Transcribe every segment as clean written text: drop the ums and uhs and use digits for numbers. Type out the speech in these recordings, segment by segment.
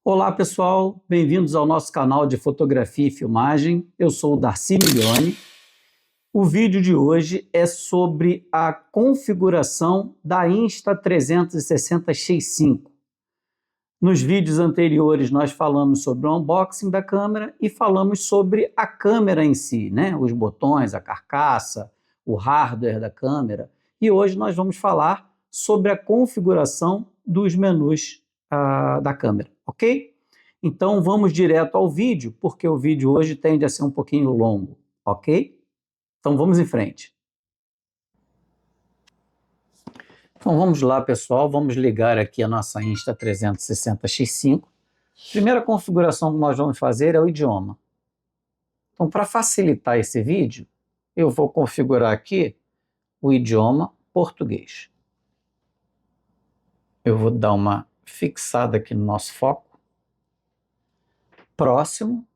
Olá pessoal, bem-vindos ao nosso canal de fotografia e filmagem. Eu sou o Darcy Milioni. O vídeo de hoje é sobre a configuração da Insta360X5. Nos vídeos anteriores nós falamos sobre o unboxing da câmera e falamos sobre a câmera em si, né? Os botões, a carcaça, o hardware da câmera. E hoje nós vamos falar sobre a configuração dos menus da câmera, ok? Então vamos direto ao vídeo, porque o vídeo hoje tende a ser um pouquinho longo, ok? Então vamos em frente. Então vamos lá, pessoal, vamos ligar aqui a nossa Insta360X5. Primeira configuração que nós vamos fazer é o idioma. Então, para facilitar esse vídeo, eu vou configurar aqui o idioma português. Eu vou dar uma fixada aqui no nosso foco. Próximo.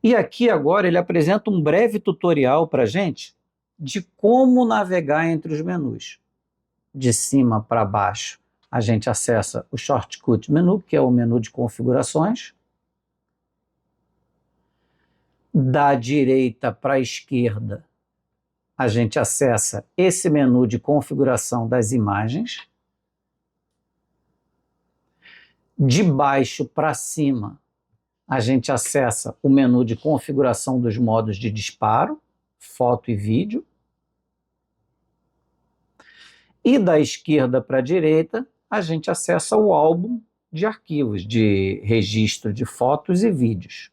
E aqui agora ele apresenta um breve tutorial para a gente de como navegar entre os menus. De cima para baixo, a gente acessa o Shortcut menu, que é o menu de configurações. Da direita para a esquerda, a gente acessa esse menu de configuração das imagens. De baixo para cima, a gente acessa o menu de configuração dos modos de disparo, foto e vídeo. E da esquerda para a direita, a gente acessa o álbum de arquivos, de registro de fotos e vídeos.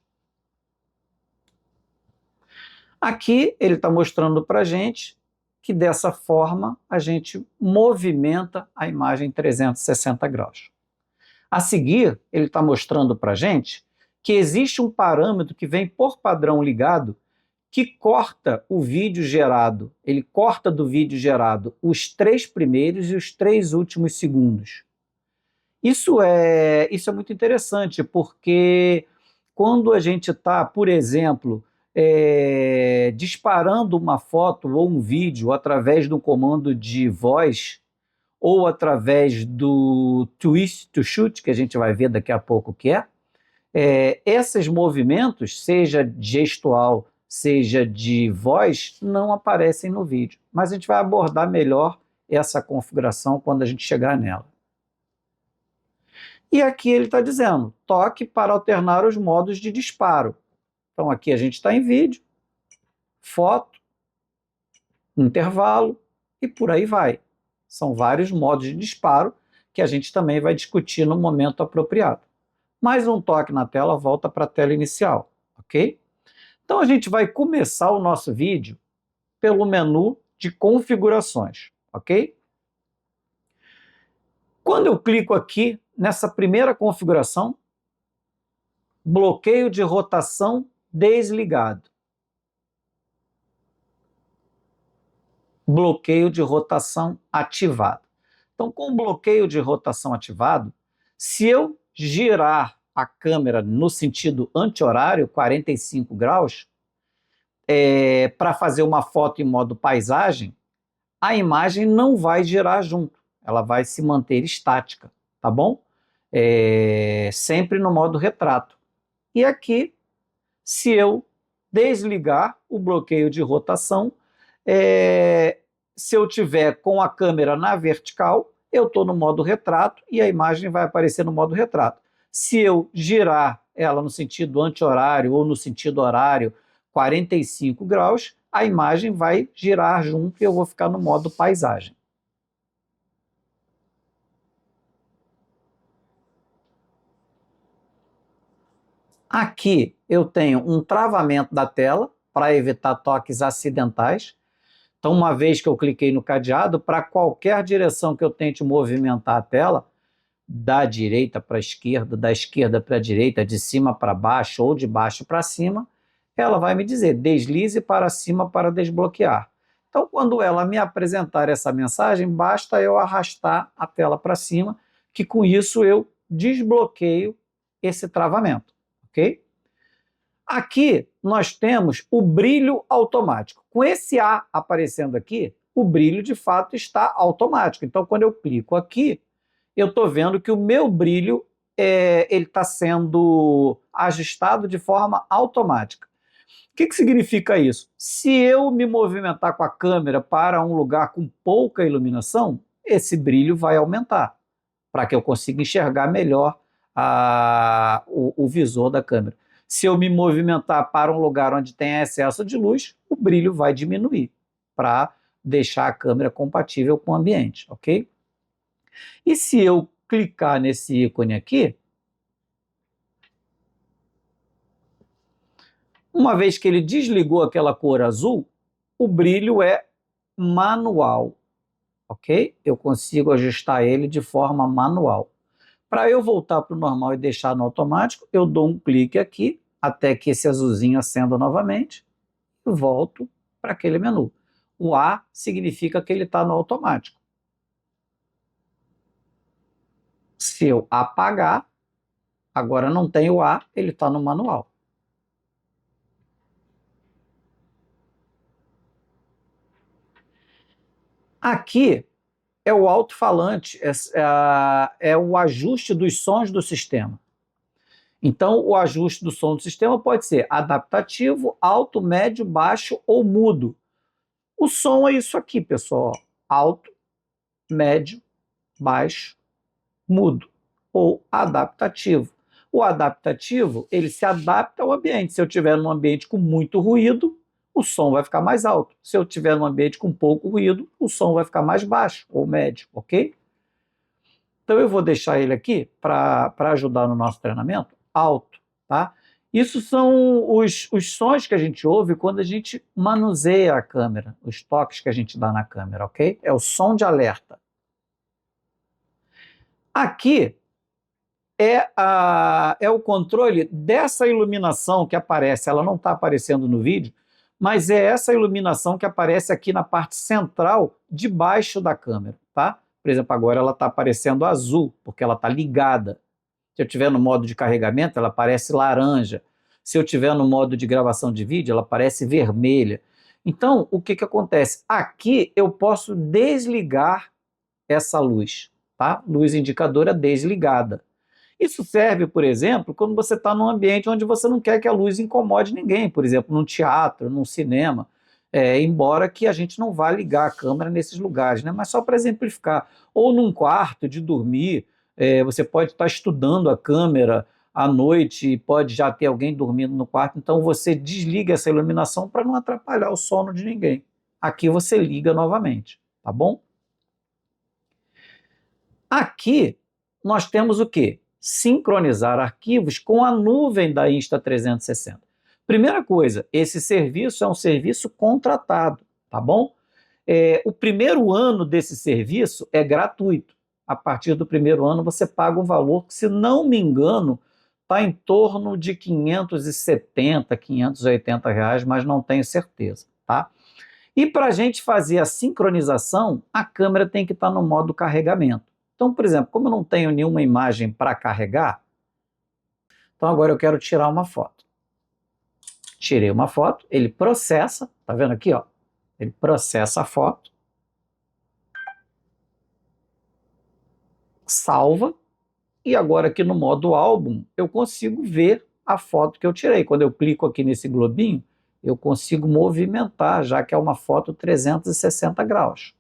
Aqui ele está mostrando para a gente que dessa forma a gente movimenta a imagem 360 graus. A seguir, ele está mostrando para a gente que existe um parâmetro que vem por padrão ligado que corta o vídeo gerado. Ele corta do vídeo gerado os 3 primeiros e os 3 últimos segundos. Isso é muito interessante, porque quando a gente está, por exemplo, disparando uma foto ou um vídeo através do comando de voz ou através do twist to shoot, que a gente vai ver daqui a pouco o que esses movimentos, seja gestual, seja de voz, não aparecem no vídeo. Mas a gente vai abordar melhor essa configuração quando a gente chegar nela. E aqui ele está dizendo, toque para alternar os modos de disparo. Então aqui a gente está em vídeo, foto, intervalo e por aí vai. São vários modos de disparo que a gente também vai discutir no momento apropriado. Mais um toque na tela, volta para a tela inicial, ok? Então a gente vai começar o nosso vídeo pelo menu de configurações, ok? Quando eu clico aqui nessa primeira configuração, bloqueio de rotação desligado. Bloqueio de rotação ativado. Então, com o bloqueio de rotação ativado, se eu girar a câmera no sentido anti-horário, 45 graus, para fazer uma foto em modo paisagem, a imagem não vai girar junto, ela vai se manter estática, tá bom? Sempre no modo retrato. E aqui, se eu desligar o bloqueio de rotação, se eu tiver com a câmera na vertical, eu estou no modo retrato e a imagem vai aparecer no modo retrato. Se eu girar ela no sentido anti-horário ou no sentido horário 45 graus, a imagem vai girar junto e eu vou ficar no modo paisagem. Aqui eu tenho um travamento da tela para evitar toques acidentais. Então, uma vez que eu cliquei no cadeado, para qualquer direção que eu tente movimentar a tela, da direita para a esquerda, da esquerda para a direita, de cima para baixo ou de baixo para cima, ela vai me dizer deslize para cima para desbloquear. Então, quando ela me apresentar essa mensagem, basta eu arrastar a tela para cima, que com isso eu desbloqueio esse travamento, ok? Aqui nós temos o brilho automático. Com esse A aparecendo aqui, o brilho de fato está automático. Então, quando eu clico aqui, eu estou vendo que o meu brilho ele está sendo ajustado de forma automática. O que significa isso? Se eu me movimentar com a câmera para um lugar com pouca iluminação, esse brilho vai aumentar, para que eu consiga enxergar melhor o visor da câmera. Se eu me movimentar para um lugar onde tem excesso de luz, o brilho vai diminuir, para deixar a câmera compatível com o ambiente, ok? E se eu clicar nesse ícone aqui, uma vez que ele desligou aquela cor azul, o brilho é manual, ok? Eu consigo ajustar ele de forma manual. Para eu voltar para o normal e deixar no automático, eu dou um clique aqui, até que esse azulzinho acenda novamente, e volto para aquele menu. O A significa que ele está no automático. Se eu apagar, agora não tem o A, ele está no manual. Aqui é o alto-falante, é o ajuste dos sons do sistema. Então, o ajuste do som do sistema pode ser adaptativo, alto, médio, baixo ou mudo. O som é isso aqui, pessoal. Alto, médio, baixo, mudo ou adaptativo. O adaptativo, ele se adapta ao ambiente. Se eu estiver num ambiente com muito ruído, o som vai ficar mais alto. Se eu estiver num ambiente com pouco ruído, o som vai ficar mais baixo ou médio, ok? Então eu vou deixar ele aqui para ajudar no nosso treinamento, alto, tá? Isso são os sons que a gente ouve quando a gente manuseia a câmera, os toques que a gente dá na câmera, ok? É o som de alerta. Aqui é o controle dessa iluminação que aparece, ela não está aparecendo no vídeo, mas é essa iluminação que aparece aqui na parte central, debaixo da câmera, tá? Por exemplo, agora ela está aparecendo azul, porque ela está ligada. Se eu estiver no modo de carregamento, ela aparece laranja. Se eu estiver no modo de gravação de vídeo, ela aparece vermelha. Então, o que acontece? Aqui eu posso desligar essa luz, tá? Luz indicadora desligada. Isso serve, por exemplo, quando você está num ambiente onde você não quer que a luz incomode ninguém, por exemplo, num teatro, num cinema, embora que a gente não vá ligar a câmera nesses lugares, né? Mas só para exemplificar. Ou num quarto de dormir, você pode estar estudando a câmera à noite e pode já ter alguém dormindo no quarto, então você desliga essa iluminação para não atrapalhar o sono de ninguém. Aqui você liga novamente, tá bom? Aqui nós temos o quê? Sincronizar arquivos com a nuvem da Insta360. Primeira coisa, esse serviço é um serviço contratado, tá bom? O primeiro ano desse serviço é gratuito. A partir do primeiro ano você paga um valor que, se não me engano, está em torno de 570, 580 reais, mas não tenho certeza, tá? E para a gente fazer a sincronização, a câmera tem que estar no modo carregamento. Então, por exemplo, como eu não tenho nenhuma imagem para carregar, então agora eu quero tirar uma foto. Tirei uma foto, ele processa, tá vendo aqui, ó? Ele processa a foto, salva, e agora aqui no modo álbum eu consigo ver a foto que eu tirei. Quando eu clico aqui nesse globinho, eu consigo movimentar, já que é uma foto 360 graus.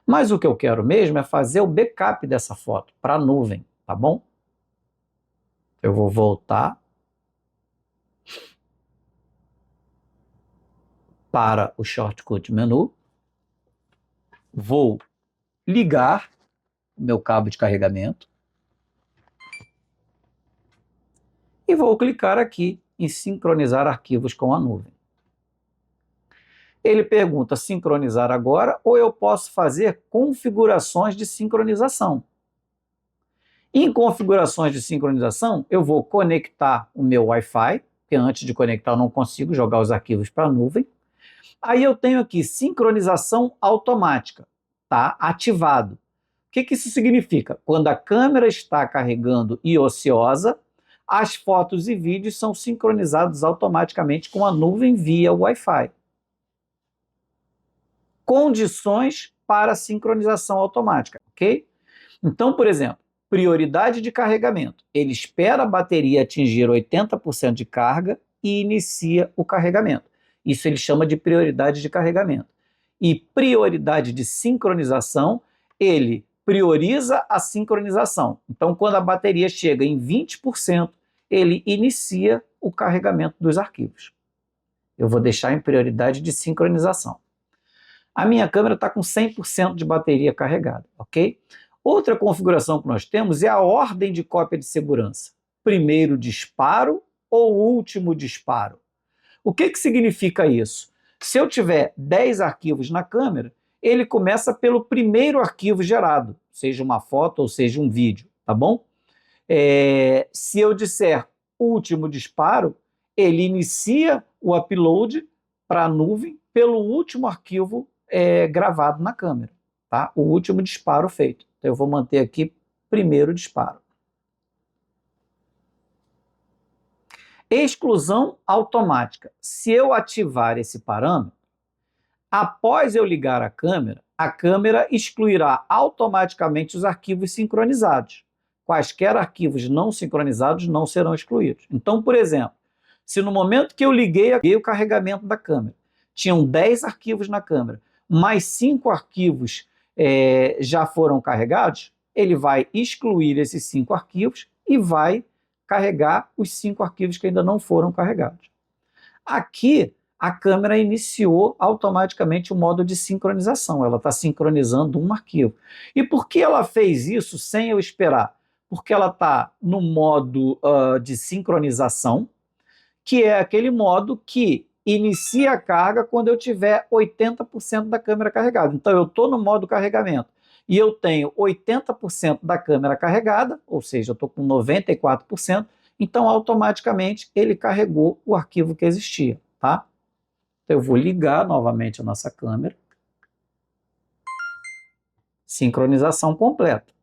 Mas o que eu quero mesmo é fazer o backup dessa foto para a nuvem, tá bom? Eu vou voltar para o shortcut menu, vou ligar o meu cabo de carregamento e vou clicar aqui em sincronizar arquivos com a nuvem. Ele pergunta sincronizar agora ou eu posso fazer configurações de sincronização. Em configurações de sincronização, eu vou conectar o meu Wi-Fi, porque antes de conectar eu não consigo jogar os arquivos para a nuvem. Aí eu tenho aqui sincronização automática, tá? Ativado. O que isso significa? Quando a câmera está carregando e ociosa, as fotos e vídeos são sincronizados automaticamente com a nuvem via Wi-Fi. Condições para sincronização automática, ok? Então, por exemplo, prioridade de carregamento. Ele espera a bateria atingir 80% de carga e inicia o carregamento. Isso ele chama de prioridade de carregamento. E prioridade de sincronização, ele prioriza a sincronização. Então, quando a bateria chega em 20%, ele inicia o carregamento dos arquivos. Eu vou deixar em prioridade de sincronização. A minha câmera está com 100% de bateria carregada, ok? Outra configuração que nós temos é a ordem de cópia de segurança. Primeiro disparo ou último disparo. O que significa isso? Se eu tiver 10 arquivos na câmera, ele começa pelo primeiro arquivo gerado, seja uma foto ou seja um vídeo, tá bom? Se eu disser último disparo, ele inicia o upload para a nuvem pelo último arquivo gravado na câmera, tá? O último disparo feito. Então eu vou manter aqui primeiro disparo. Exclusão automática. Se eu ativar esse parâmetro, após eu ligar a câmera excluirá automaticamente os arquivos sincronizados. Quaisquer arquivos não sincronizados não serão excluídos. Então, por exemplo, se no momento que eu liguei o carregamento da câmera, tinham 10 arquivos na câmera, mais 5 arquivos já foram carregados, ele vai excluir esses 5 arquivos e vai carregar os 5 arquivos que ainda não foram carregados. Aqui, a câmera iniciou automaticamente o modo de sincronização. Ela está sincronizando um arquivo. E por que ela fez isso sem eu esperar? Porque ela está no modo de sincronização, que é aquele modo que inicia a carga quando eu tiver 80% da câmera carregada. Então, eu estou no modo carregamento e eu tenho 80% da câmera carregada, ou seja, eu estou com 94%, então automaticamente ele carregou o arquivo que existia, tá? Então eu vou ligar novamente a nossa câmera. Sincronização completa.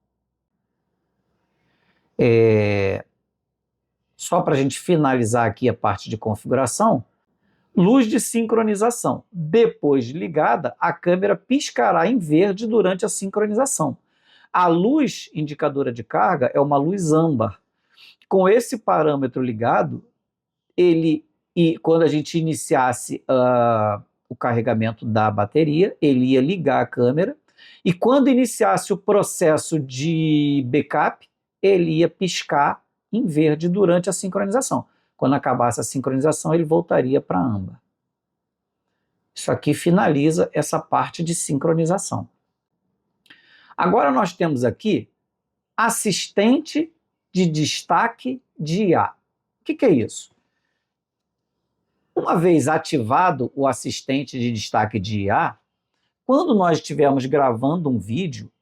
Só para a gente finalizar aqui a parte de configuração, luz de sincronização. Depois de ligada, a câmera piscará em verde durante a sincronização. A luz indicadora de carga é uma luz âmbar. Com esse parâmetro ligado, quando a gente iniciasse o carregamento da bateria, ele ia ligar a câmera, e quando iniciasse o processo de backup, ele ia piscar em verde durante a sincronização. Quando acabasse a sincronização, ele voltaria para âmbar. Isso aqui finaliza essa parte de sincronização. Agora nós temos aqui assistente de destaque de IA. O que é isso? Uma vez ativado o assistente de destaque de IA, quando nós estivermos gravando um vídeo,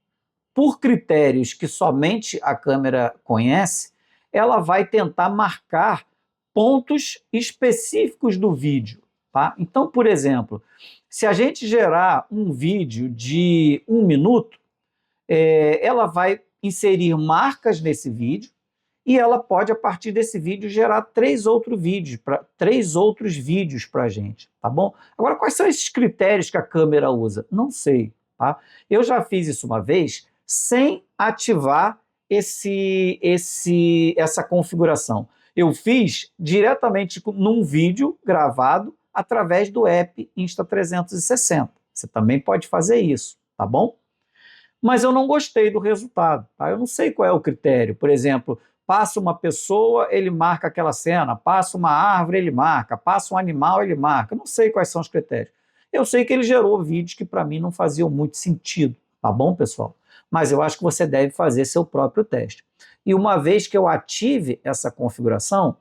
por critérios que somente a câmera conhece, ela vai tentar marcar pontos específicos do vídeo, tá? Então, por exemplo, se a gente gerar um vídeo de 1 minuto, ela vai inserir marcas nesse vídeo e ela pode, a partir desse vídeo, gerar 3 outros vídeos para a gente, tá bom? Agora, quais são esses critérios que a câmera usa? Não sei, tá? Eu já fiz isso uma vez sem ativar essa configuração. Eu fiz diretamente num vídeo gravado através do app Insta360. Você também pode fazer isso, tá bom? Mas eu não gostei do resultado, tá? Eu não sei qual é o critério. Por exemplo, passa uma pessoa, ele marca aquela cena, passa uma árvore, ele marca, passa um animal, ele marca. Eu não sei quais são os critérios. Eu sei que ele gerou vídeos que para mim não faziam muito sentido, tá bom, pessoal? Mas eu acho que você deve fazer seu próprio teste. E uma vez que eu ative essa configuração,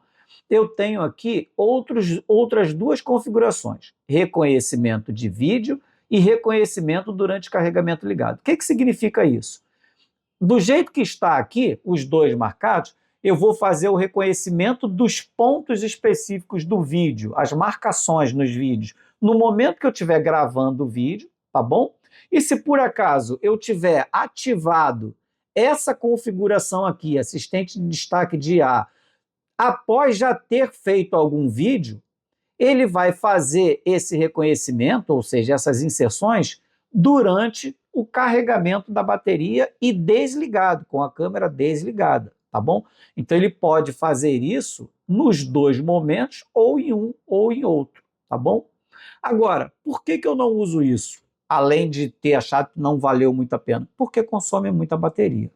eu tenho aqui outras 2 configurações: reconhecimento de vídeo e reconhecimento durante carregamento ligado. O que significa isso? Do jeito que está aqui, os 2 marcados, eu vou fazer o reconhecimento dos pontos específicos do vídeo, as marcações nos vídeos, no momento que eu estiver gravando o vídeo, tá bom? E se por acaso eu tiver ativado essa configuração aqui, assistente de destaque de IA, após já ter feito algum vídeo, ele vai fazer esse reconhecimento, ou seja, essas inserções, durante o carregamento da bateria e desligado, com a câmera desligada, tá bom? Então ele pode fazer isso nos dois momentos, ou em um ou em outro, tá bom? Agora, por que eu não uso isso? Além de ter achado que não valeu muito a pena? Porque consome muita bateria.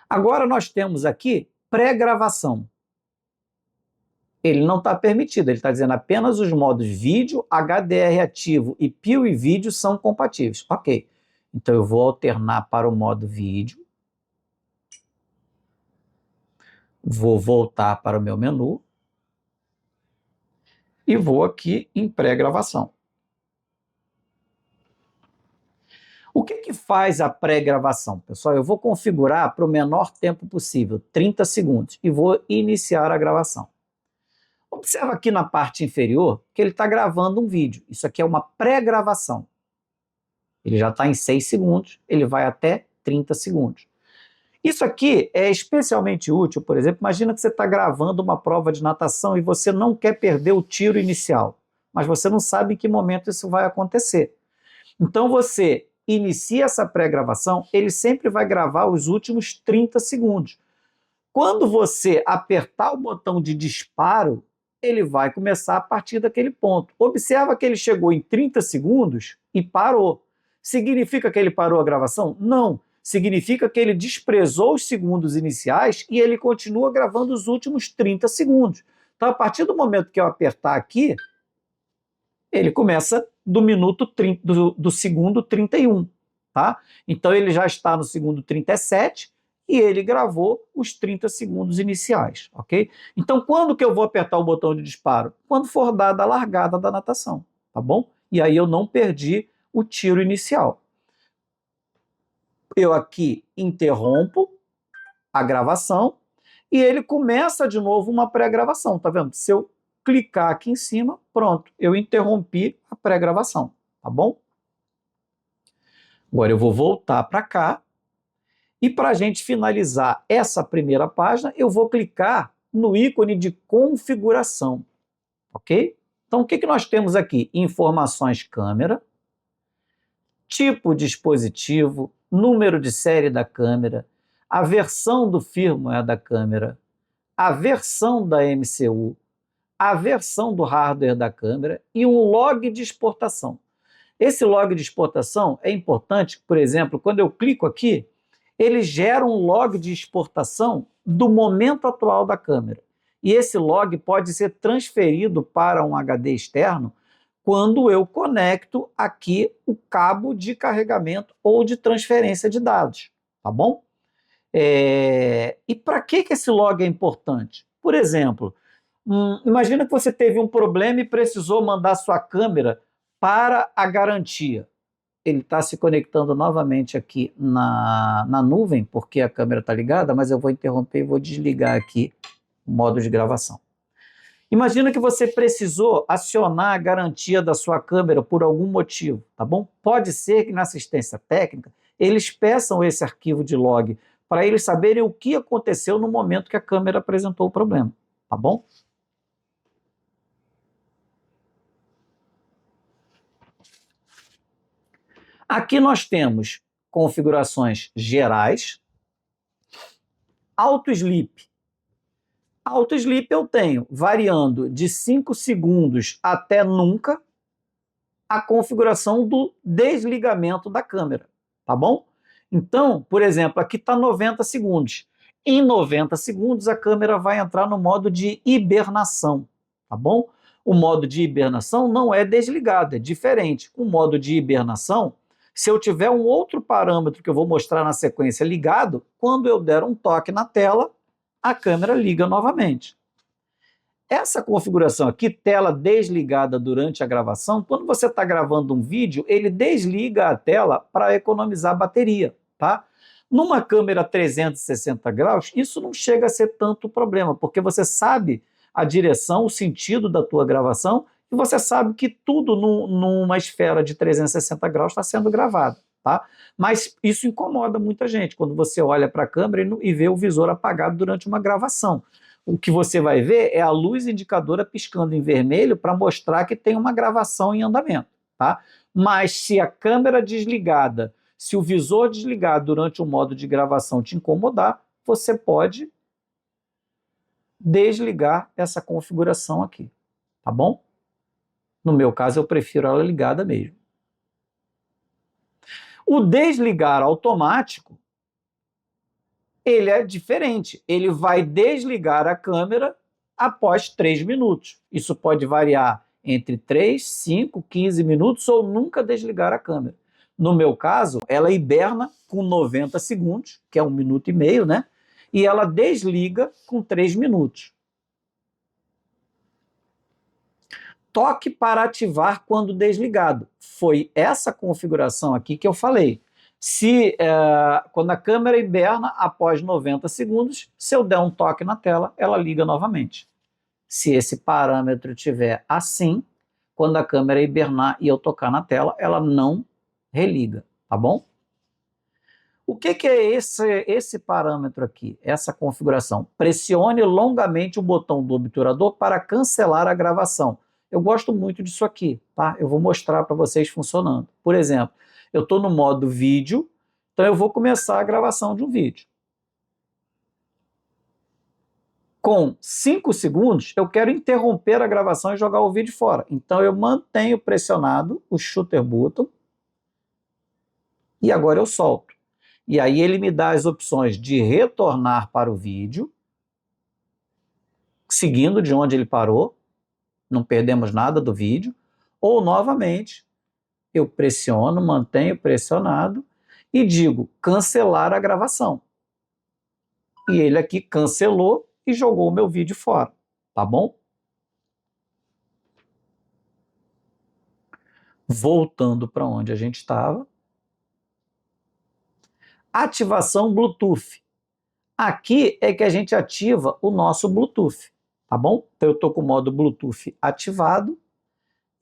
Agora nós temos aqui pré-gravação. Ele não está permitido, ele está dizendo apenas os modos vídeo, HDR ativo e PIL e vídeo são compatíveis. Ok, então eu vou alternar para o modo vídeo. Vou voltar para o meu menu. E vou aqui em pré-gravação. O que faz a pré-gravação? Pessoal, eu vou configurar para o menor tempo possível, 30 segundos, e vou iniciar a gravação. Observa aqui na parte inferior que ele está gravando um vídeo. Isso aqui é uma pré-gravação. Ele já está em 6 segundos, ele vai até 30 segundos. Isso aqui é especialmente útil, por exemplo, imagina que você está gravando uma prova de natação e você não quer perder o tiro inicial, mas você não sabe em que momento isso vai acontecer. Então você inicia essa pré-gravação, ele sempre vai gravar os últimos 30 segundos. Quando você apertar o botão de disparo, ele vai começar a partir daquele ponto. Observa que ele chegou em 30 segundos e parou. Significa que ele parou a gravação? Não. Significa que ele desprezou os segundos iniciais e ele continua gravando os últimos 30 segundos. Então, a partir do momento que eu apertar aqui, ele começa do minuto 30, do segundo 31, tá? Então, ele já está no segundo 37 e ele gravou os 30 segundos iniciais, ok? Então, quando que eu vou apertar o botão de disparo? Quando for dada a largada da natação, tá bom? E aí eu não perdi o tiro inicial. Eu aqui interrompo a gravação e ele começa de novo uma pré-gravação, tá vendo? Se eu clicar aqui em cima, pronto, eu interrompi a pré-gravação, tá bom? Agora eu vou voltar para cá e para a gente finalizar essa primeira página, eu vou clicar no ícone de configuração, ok? Então o que nós temos aqui? Informações câmera, tipo dispositivo, número de série da câmera, a versão do firmware da câmera, a versão da MCU, a versão do hardware da câmera e um log de exportação. Esse log de exportação é importante, por exemplo, quando eu clico aqui, ele gera um log de exportação do momento atual da câmera. E esse log pode ser transferido para um HD externo quando eu conecto aqui o cabo de carregamento ou de transferência de dados, tá bom? E para que esse log é importante? Por exemplo, imagina que você teve um problema e precisou mandar sua câmera para a garantia. Ele está se conectando novamente aqui na nuvem, porque a câmera está ligada, mas eu vou interromper e vou desligar aqui o modo de gravação. Imagina que você precisou acionar a garantia da sua câmera por algum motivo, tá bom? Pode ser que na assistência técnica eles peçam esse arquivo de log para eles saberem o que aconteceu no momento que a câmera apresentou o problema, tá bom? Aqui nós temos configurações gerais, auto-sleep. Auto-sleep eu tenho variando de 5 segundos até nunca a configuração do desligamento da câmera, tá bom? Então, por exemplo, aqui está 90 segundos. Em 90 segundos a câmera vai entrar no modo de hibernação, tá bom? O modo de hibernação não é desligado, é diferente. O modo de hibernação, se eu tiver um outro parâmetro que eu vou mostrar na sequência ligado, quando eu der um toque na tela, a câmera liga novamente. Essa configuração aqui, tela desligada durante a gravação, quando você está gravando um vídeo, ele desliga a tela para economizar bateria, tá? Numa câmera 360 graus, isso não chega a ser tanto problema, porque você sabe a direção, o sentido da tua gravação, e você sabe que tudo numa esfera de 360 graus está sendo gravado, tá? Mas isso incomoda muita gente, quando você olha para a câmera e vê o visor apagado durante uma gravação. O que você vai ver é a luz indicadora piscando em vermelho para mostrar que tem uma gravação em andamento, tá? Mas se a câmera desligada, se o visor desligado durante o modo de gravação te incomodar, você pode desligar essa configuração aqui, tá bom? No meu caso, eu prefiro ela ligada mesmo. O desligar automático, ele é diferente. Ele vai desligar a câmera após 3 minutos. Isso pode variar entre 3, 5, 15 minutos ou nunca desligar a câmera. No meu caso, ela hiberna com 90 segundos, que é 1 minuto e meio, né? E ela desliga com 3 minutos. Toque para ativar quando desligado. Foi essa configuração aqui que eu falei. Quando a câmera hiberna após 90 segundos, se eu der um toque na tela, ela liga novamente. Se esse parâmetro estiver assim, quando a câmera hibernar e eu tocar na tela, ela não religa, tá bom? O que é esse parâmetro aqui, essa configuração? Pressione longamente o botão do obturador para cancelar a gravação. Eu gosto muito disso aqui, tá? Eu vou mostrar para vocês funcionando. Por exemplo, eu estou no modo vídeo, então eu vou começar a gravação de um vídeo. Com 5 segundos, eu quero interromper a gravação e jogar o vídeo fora. Então eu mantenho pressionado o shutter button e agora eu solto. E aí ele me dá as opções de retornar para o vídeo, seguindo de onde ele parou, não perdemos nada do vídeo, ou novamente eu pressiono, mantenho pressionado e digo cancelar a gravação. E ele aqui cancelou e jogou o meu vídeo fora, tá bom? Voltando para onde a gente estava. Ativação Bluetooth. Aqui é que a gente ativa o nosso Bluetooth, tá bom? Então eu estou com o modo Bluetooth ativado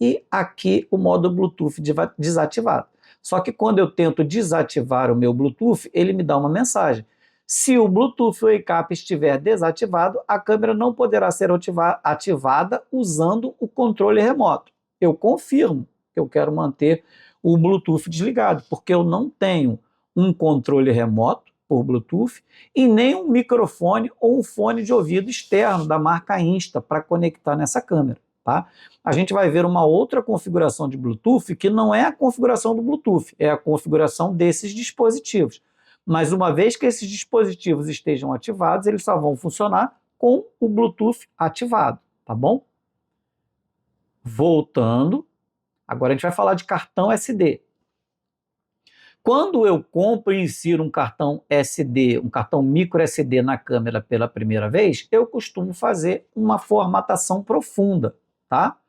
e aqui o modo Bluetooth desativado. Só que quando eu tento desativar o meu Bluetooth, ele me dá uma mensagem. Se o Bluetooth Wake Up estiver desativado, a câmera não poderá ser ativada usando o controle remoto. Eu confirmo que eu quero manter o Bluetooth desligado, porque eu não tenho um controle remoto por Bluetooth e nem um microfone ou um fone de ouvido externo da marca Insta para conectar nessa câmera, tá? A gente vai ver uma outra configuração de Bluetooth que não é a configuração do Bluetooth, é a configuração desses dispositivos. Mas uma vez que esses dispositivos estejam ativados, eles só vão funcionar com o Bluetooth ativado, tá bom? Voltando, agora a gente vai falar de cartão SD. Quando eu compro e insiro um cartão SD, um cartão micro SD na câmera pela primeira vez, eu costumo fazer uma formatação profunda, tá?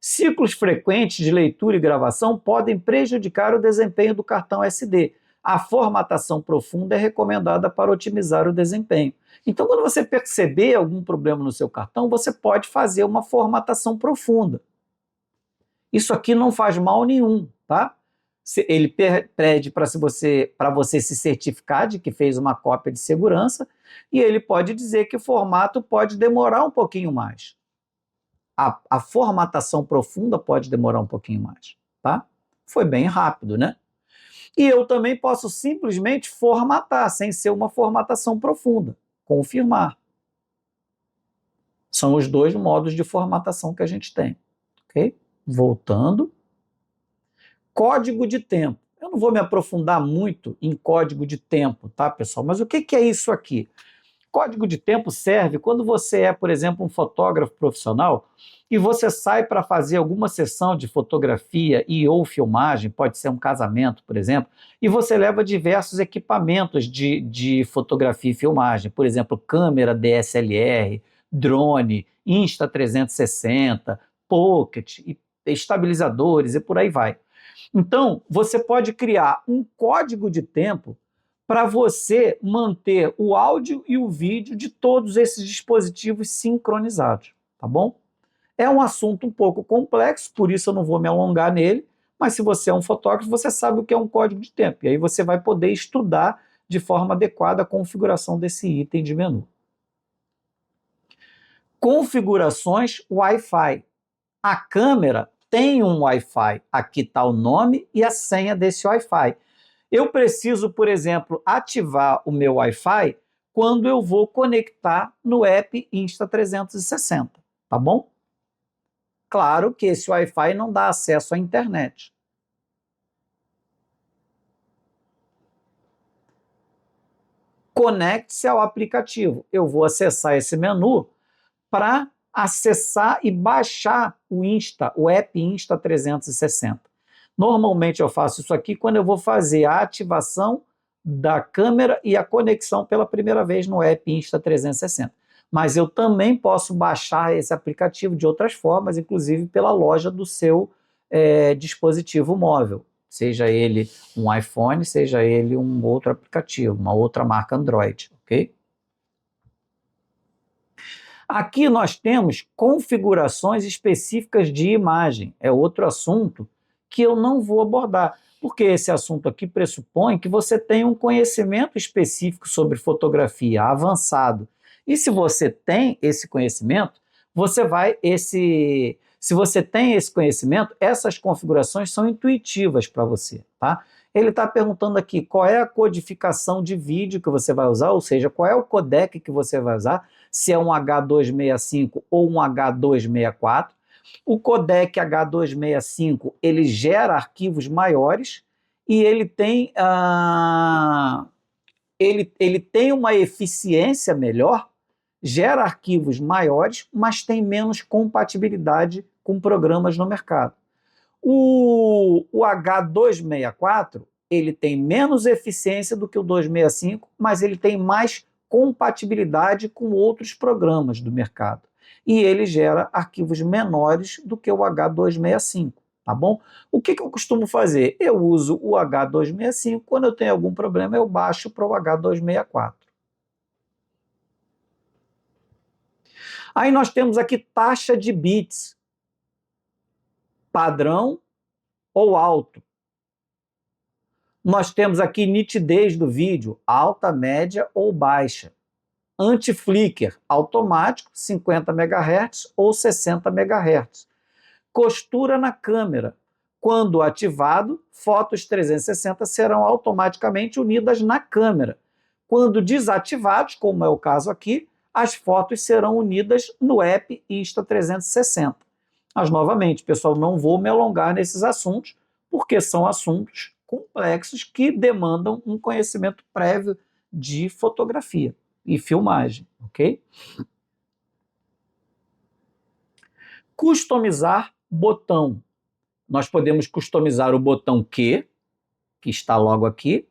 Ciclos frequentes de leitura e gravação podem prejudicar o desempenho do cartão SD. A formatação profunda é recomendada para otimizar o desempenho. Então, quando você perceber algum problema no seu cartão, você pode fazer uma formatação profunda. Isso aqui não faz mal nenhum, tá? Ele pede para você se certificar de que fez uma cópia de segurança e ele pode dizer que o formato pode demorar um pouquinho mais. A formatação profunda pode demorar um pouquinho mais, tá? Foi bem rápido, né? E eu também posso simplesmente formatar, sem ser uma formatação profunda. Confirmar. São os dois modos de formatação que a gente tem, ok? Voltando. Código de tempo. Eu não vou me aprofundar muito em código de tempo, tá, pessoal? Mas o que é isso aqui? Código de tempo serve quando você é, por exemplo, um fotógrafo profissional e você sai para fazer alguma sessão de fotografia e ou filmagem, pode ser um casamento, por exemplo, e você leva diversos equipamentos de fotografia e filmagem, por exemplo, câmera DSLR, drone, Insta360, Pocket, estabilizadores e por aí vai. Então, você pode criar um código de tempo para você manter o áudio e o vídeo de todos esses dispositivos sincronizados, tá bom? É um assunto um pouco complexo, por isso eu não vou me alongar nele, mas se você é um fotógrafo, você sabe o que é um código de tempo, e aí você vai poder estudar de forma adequada a configuração desse item de menu. Configurações Wi-Fi. A câmera tem um Wi-Fi. Aqui está o nome e a senha desse Wi-Fi. Eu preciso, por exemplo, ativar o meu Wi-Fi quando eu vou conectar no app Insta360, tá bom? Claro que esse Wi-Fi não dá acesso à internet. Conecte-se ao aplicativo. Eu vou acessar esse menu para acessar e baixar o Insta, o app Insta360. Normalmente eu faço isso aqui quando eu vou fazer a ativação da câmera e a conexão pela primeira vez no app Insta360. Mas eu também posso baixar esse aplicativo de outras formas, inclusive pela loja do seu dispositivo móvel, seja ele um iPhone, seja ele um outro aplicativo, uma outra marca Android, ok? Aqui nós temos configurações específicas de imagem, é outro assunto que eu não vou abordar, porque esse assunto aqui pressupõe que você tem um conhecimento específico sobre fotografia avançado. E se você tem esse conhecimento, se você tem esse conhecimento, essas configurações são intuitivas para você, tá? Ele está perguntando aqui qual é a codificação de vídeo que você vai usar, ou seja, qual é o codec que você vai usar, se é um H265 ou um H264. O codec H265 ele gera arquivos maiores e ele tem uma eficiência melhor, gera arquivos maiores, mas tem menos compatibilidade com programas no mercado. O H264 ele tem menos eficiência do que o 265, mas ele tem mais compatibilidade com outros programas do mercado. E ele gera arquivos menores do que o H265, tá bom? O que eu costumo fazer? Eu uso o H265, quando eu tenho algum problema eu baixo para o H264. Aí nós temos aqui taxa de bits, padrão ou alto. Nós temos aqui nitidez do vídeo, alta, média ou baixa. Anti-flicker, automático, 50 MHz ou 60 MHz. Costura na câmera. Quando ativado, fotos 360 serão automaticamente unidas na câmera. Quando desativados, como é o caso aqui, as fotos serão unidas no app Insta360. Mas, novamente, pessoal, não vou me alongar nesses assuntos, porque são assuntos complexos que demandam um conhecimento prévio de fotografia e filmagem, ok? Customizar botão. Nós podemos customizar o botão Q, que está logo aqui,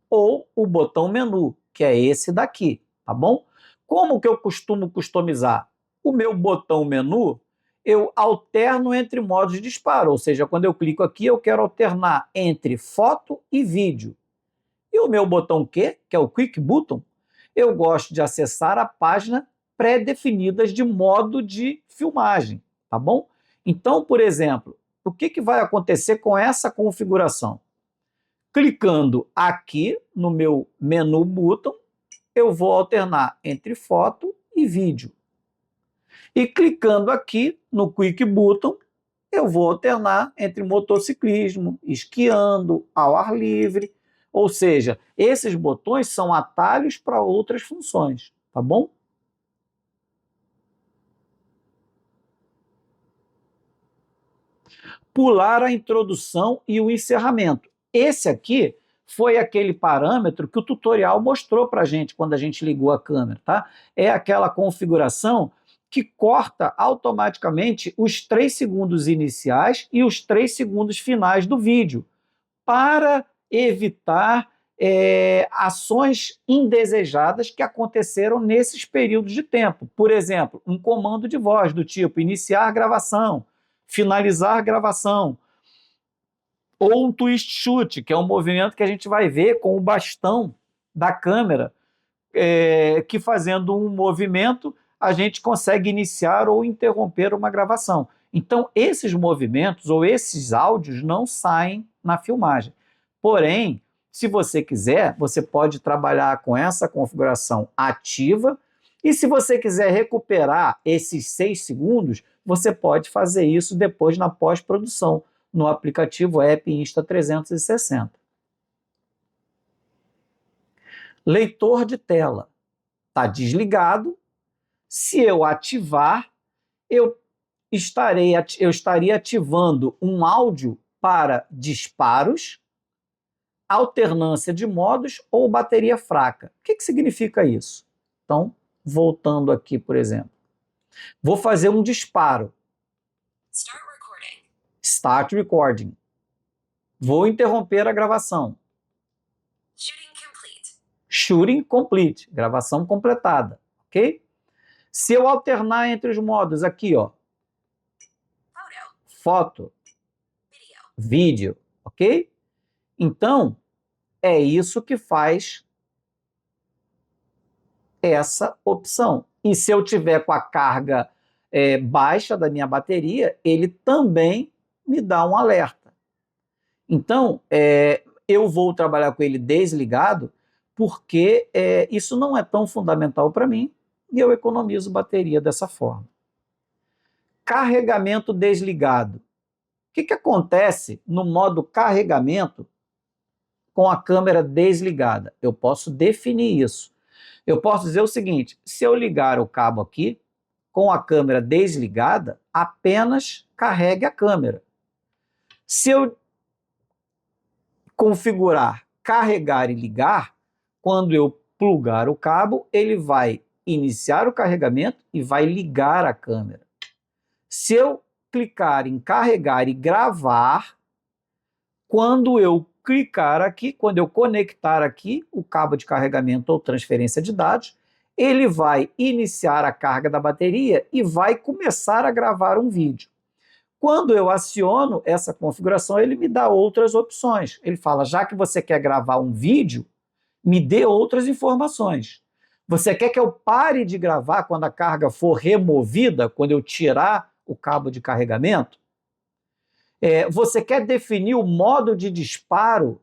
ou o botão menu, que é esse daqui, tá bom? Como que eu costumo customizar? O meu botão menu, eu alterno entre modos de disparo, ou seja, quando eu clico aqui, eu quero alternar entre foto e vídeo. E o meu botão Q, que é o Quick Button, eu gosto de acessar a página pré-definidas de modo de filmagem, tá bom? Então, por exemplo, o que vai acontecer com essa configuração? Clicando aqui no meu menu button, eu vou alternar entre foto e vídeo. E clicando aqui no Quick Button, eu vou alternar entre motociclismo, esquiando, ao ar livre. Ou seja, esses botões são atalhos para outras funções, tá bom? Pular a introdução e o encerramento. Esse aqui foi aquele parâmetro que o tutorial mostrou para a gente quando a gente ligou a câmera, tá? É aquela configuração que corta automaticamente os 3 segundos iniciais e os 3 segundos finais do vídeo, para evitar ações indesejadas que aconteceram nesses períodos de tempo. Por exemplo, um comando de voz do tipo iniciar gravação, finalizar gravação, ou um twist shoot, que é um movimento que a gente vai ver com o bastão da câmera, que fazendo um movimento a gente consegue iniciar ou interromper uma gravação. Então, esses movimentos ou esses áudios não saem na filmagem. Porém, se você quiser, você pode trabalhar com essa configuração ativa, e se você quiser recuperar esses 6 segundos, você pode fazer isso depois na pós-produção, no aplicativo App Insta360. Leitor de tela. Está desligado. Se eu ativar, eu estaria ativando um áudio para disparos, alternância de modos ou bateria fraca. O que significa isso? Então, voltando aqui, por exemplo, vou fazer um disparo. Start recording. Vou interromper a gravação. Shooting complete. Gravação completada. Ok? Se eu alternar entre os modos aqui, ó. Foto. Vídeo. Ok? Então, é isso que faz essa opção. E se eu tiver com a carga baixa da minha bateria, ele também me dá um alerta. Então, eu vou trabalhar com ele desligado, porque isso não é tão fundamental para mim e eu economizo bateria dessa forma. Carregamento desligado. O que acontece no modo carregamento com a câmera desligada? Eu posso definir isso. Eu posso dizer o seguinte: se eu ligar o cabo aqui, com a câmera desligada, apenas carregue a câmera. Se eu configurar carregar e ligar, quando eu plugar o cabo, ele vai iniciar o carregamento e vai ligar a câmera. Se eu clicar em carregar e gravar, quando eu clicar aqui, quando eu conectar aqui o cabo de carregamento ou transferência de dados, ele vai iniciar a carga da bateria e vai começar a gravar um vídeo. Quando eu aciono essa configuração, ele me dá outras opções. Ele fala: já que você quer gravar um vídeo, me dê outras informações. Você quer que eu pare de gravar quando a carga for removida, quando eu tirar o cabo de carregamento? Você quer definir o modo de disparo?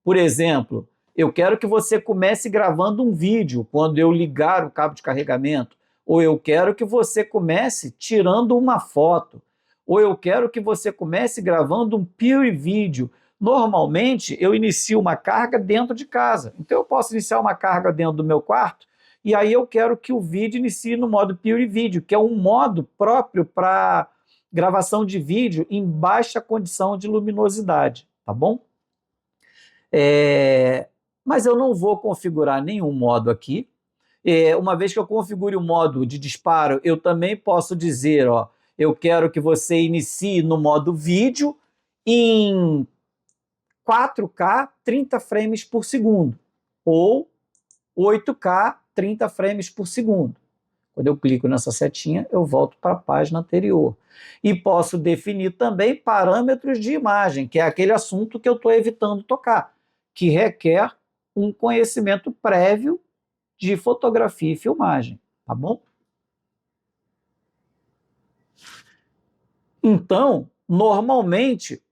Por exemplo, eu quero que você comece gravando um vídeo quando eu ligar o cabo de carregamento, ou eu quero que você comece tirando uma foto, ou eu quero que você comece gravando um peer vídeo. Normalmente, eu inicio uma carga dentro de casa. Então, eu posso iniciar uma carga dentro do meu quarto, e aí eu quero que o vídeo inicie no modo peer vídeo, que é um modo próprio para gravação de vídeo em baixa condição de luminosidade, tá bom? Mas eu não vou configurar nenhum modo aqui. Uma vez que eu configure o modo de disparo, eu também posso dizer, ó, eu quero que você inicie no modo vídeo em 4K 30 frames por segundo ou 8K 30 frames por segundo. Quando eu clico nessa setinha, eu volto para a página anterior. E posso definir também parâmetros de imagem, que é aquele assunto que eu estou evitando tocar, que requer um conhecimento prévio de fotografia e filmagem, tá bom? Então, normalmente,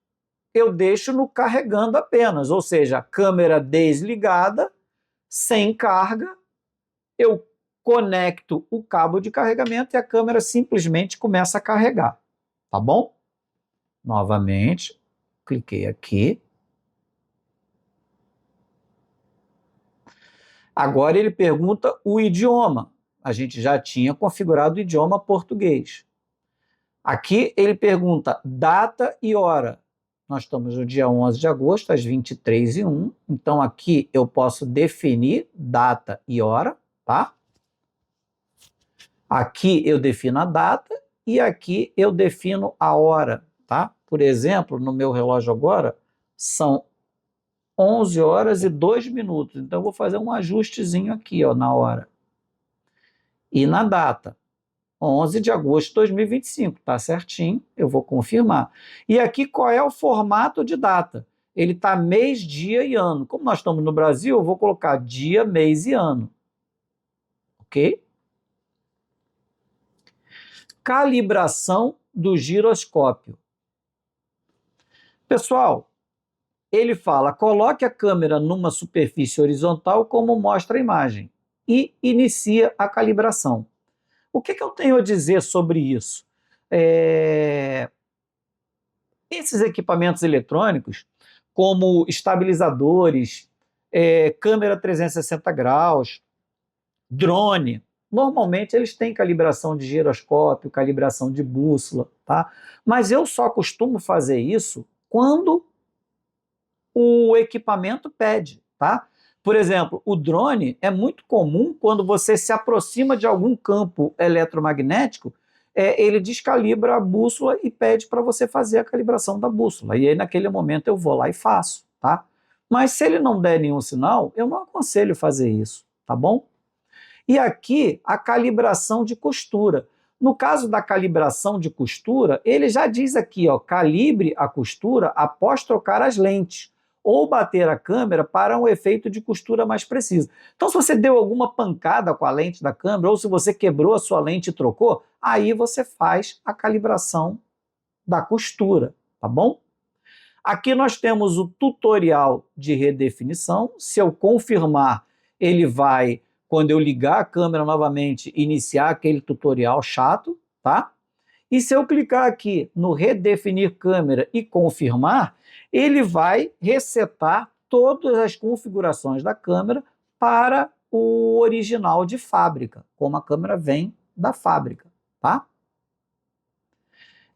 eu deixo no carregando apenas, ou seja, a câmera desligada, sem carga, eu conecto o cabo de carregamento e a câmera simplesmente começa a carregar, tá bom? Novamente, cliquei aqui. Agora ele pergunta o idioma. A gente já tinha configurado o idioma português. Aqui ele pergunta data e hora. Nós estamos no dia 11 de agosto, às 23h01. Então aqui eu posso definir data e hora, tá? Aqui eu defino a data e aqui eu defino a hora, tá? Por exemplo, no meu relógio agora são 11 horas e 2 minutos. Então eu vou fazer um ajustezinho aqui, ó, na hora. E na data, 11 de agosto de 2025, tá certinho, eu vou confirmar. E aqui qual é o formato de data? Ele está mês, dia e ano. Como nós estamos no Brasil, eu vou colocar dia, mês e ano. Ok? Calibração do giroscópio. Pessoal, ele fala: coloque a câmera numa superfície horizontal como mostra a imagem e inicia a calibração. O que eu tenho a dizer sobre isso? Esses equipamentos eletrônicos, como estabilizadores, câmera 360 graus, drone, normalmente eles têm calibração de giroscópio, calibração de bússola, tá? Mas eu só costumo fazer isso quando o equipamento pede, tá? Por exemplo, o drone é muito comum quando você se aproxima de algum campo eletromagnético, ele descalibra a bússola e pede para você fazer a calibração da bússola. E aí, naquele momento, eu vou lá e faço, tá? Mas se ele não der nenhum sinal, eu não aconselho fazer isso, tá bom? E aqui, a calibração de costura. No caso da calibração de costura, ele já diz aqui, ó, calibre a costura após trocar as lentes ou bater a câmera para um efeito de costura mais preciso. Então, se você deu alguma pancada com a lente da câmera ou se você quebrou a sua lente e trocou, aí você faz a calibração da costura, tá bom? Aqui nós temos o tutorial de redefinição. Se eu confirmar, ele vai, quando eu ligar a câmera novamente, iniciar aquele tutorial chato, tá? E se eu clicar aqui no redefinir câmera e confirmar, ele vai resetar todas as configurações da câmera para o original de fábrica, como a câmera vem da fábrica, tá?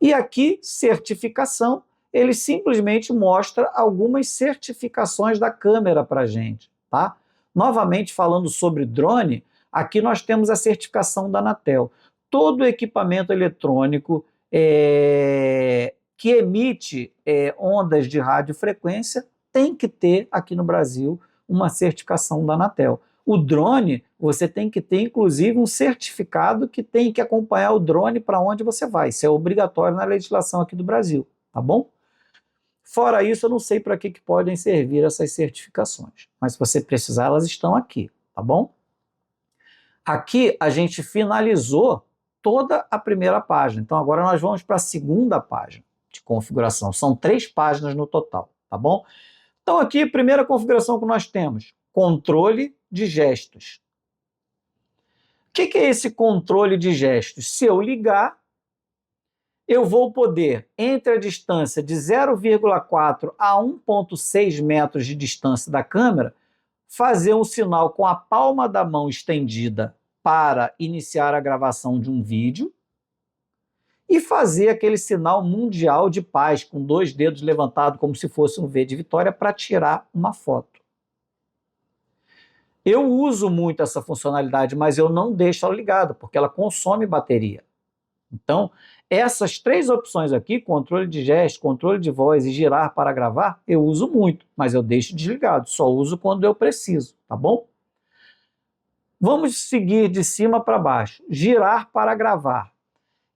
E aqui, certificação, ele simplesmente mostra algumas certificações da câmera para a gente, tá? Novamente falando sobre drone, aqui nós temos a certificação da Anatel. Todo equipamento eletrônico que emite ondas de radiofrequência tem que ter aqui no Brasil uma certificação da Anatel. O drone, você tem que ter, inclusive, um certificado que tem que acompanhar o drone para onde você vai. Isso é obrigatório na legislação aqui do Brasil, tá bom? Fora isso, eu não sei para que podem servir essas certificações, mas se você precisar, elas estão aqui, tá bom? Aqui a gente finalizou toda a primeira página, então agora nós vamos para a segunda página de configuração. São 3 páginas no total, tá bom? Então aqui, a primeira configuração que nós temos, controle de gestos. O que é esse controle de gestos? Se eu ligar, eu vou poder, entre a distância de 0,4 a 1,6 metros de distância da câmera, fazer um sinal com a palma da mão estendida para iniciar a gravação de um vídeo e fazer aquele sinal mundial de paz com 2 dedos levantados como se fosse um V de vitória para tirar uma foto. Eu uso muito essa funcionalidade, mas eu não deixo ela ligada, porque ela consome bateria. Então, essas 3 opções aqui, controle de gesto, controle de voz e girar para gravar, eu uso muito, mas eu deixo desligado, só uso quando eu preciso, tá bom? Vamos seguir de cima para baixo, girar para gravar.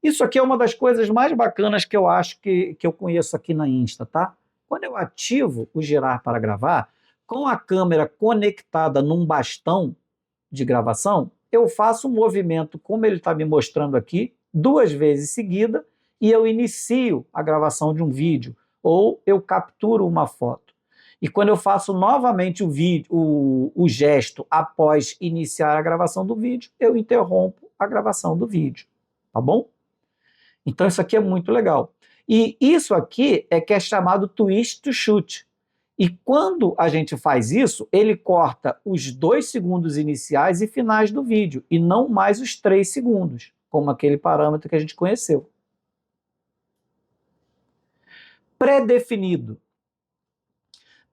Isso aqui é uma das coisas mais bacanas que eu acho que eu conheço aqui na Insta, tá? Quando eu ativo o girar para gravar, com a câmera conectada num bastão de gravação, eu faço um movimento, como ele está me mostrando aqui, 2 vezes seguida, e eu inicio a gravação de um vídeo, ou eu capturo uma foto. E quando eu faço novamente o gesto após iniciar a gravação do vídeo, eu interrompo a gravação do vídeo, tá bom? Então isso aqui é muito legal. E isso aqui é que é chamado twist to shoot. E quando a gente faz isso, ele corta os 2 segundos iniciais e finais do vídeo, e não mais os 3 segundos, como aquele parâmetro que a gente conheceu. Pré-definido.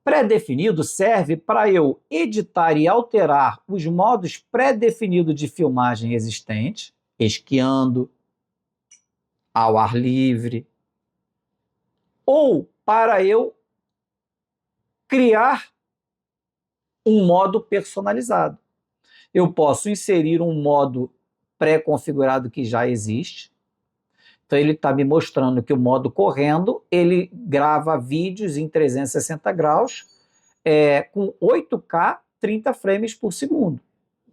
Pré-definido serve para eu editar e alterar os modos pré-definidos de filmagem existentes, esquiando, ao ar livre, ou para eu criar um modo personalizado. Eu posso inserir um modo pré-configurado que já existe. Então ele está me mostrando que o modo correndo, ele grava vídeos em 360 graus com 8K, 30 frames por segundo.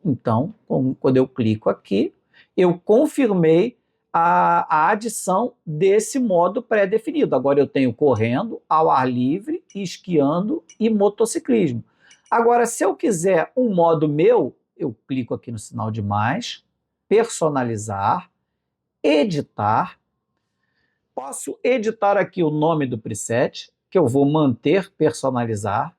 Então, quando eu clico aqui, eu confirmei a adição desse modo pré-definido. Agora eu tenho correndo, ao ar livre, esquiando e motociclismo. Agora, se eu quiser um modo meu, eu clico aqui no sinal de mais, personalizar, editar, Posso editar aqui o nome do preset, que eu vou manter personalizar.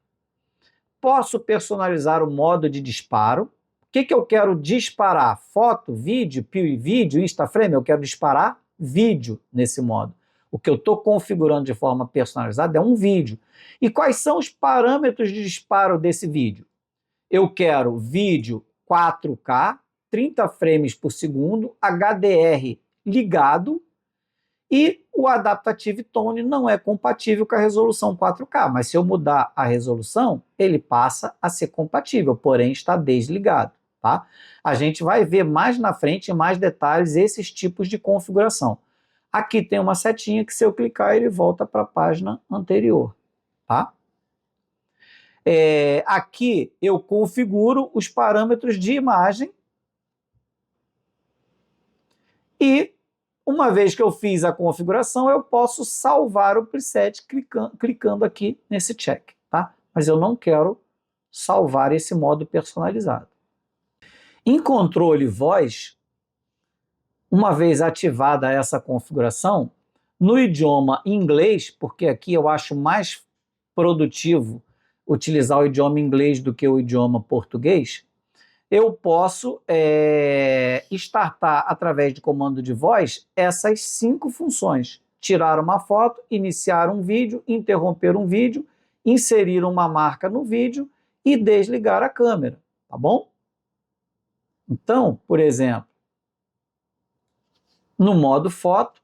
Posso personalizar o modo de disparo. O que eu quero disparar? Foto, vídeo, vídeo, Instaframe? Eu quero disparar vídeo nesse modo. O que eu estou configurando de forma personalizada é um vídeo. E quais são os parâmetros de disparo desse vídeo? Eu quero vídeo 4K, 30 frames por segundo, HDR ligado, e o Adaptive Tone não é compatível com a resolução 4K, mas se eu mudar a resolução, ele passa a ser compatível, porém está desligado. Tá? A gente vai ver mais na frente, em mais detalhes, esses tipos de configuração. Aqui tem uma setinha que, se eu clicar, ele volta para a página anterior. Tá? Aqui eu configuro os parâmetros de imagem e, uma vez que eu fiz a configuração, eu posso salvar o preset clicando aqui nesse check. Tá? Mas eu não quero salvar esse modo personalizado. Em controle voz, uma vez ativada essa configuração, no idioma inglês, porque aqui eu acho mais produtivo utilizar o idioma inglês do que o idioma português, eu posso startar através de comando de voz essas 5 funções. Tirar uma foto, iniciar um vídeo, interromper um vídeo, inserir uma marca no vídeo e desligar a câmera, tá bom? Então, por exemplo, no modo foto,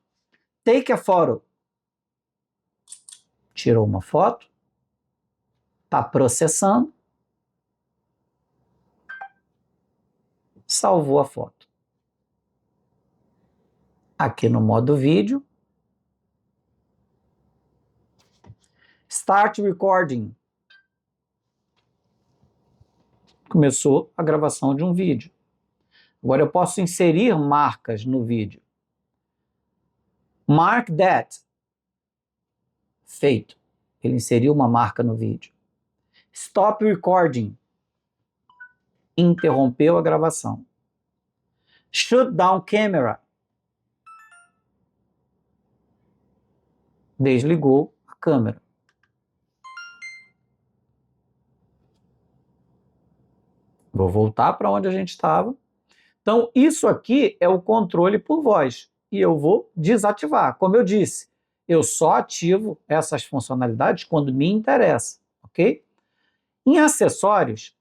take a photo. Tirou uma foto, está processando, salvou a foto. Aqui no modo vídeo, start recording. Começou a gravação de um vídeo. Agora eu posso inserir marcas no vídeo. Mark that. Feito. Ele inseriu uma marca no vídeo. Stop recording. Interrompeu a gravação. Shut down camera. Desligou a câmera. Vou voltar para onde a gente estava. Então, isso aqui é o controle por voz. E eu vou desativar. Como eu disse, eu só ativo essas funcionalidades quando me interessa, ok? Em acessórios,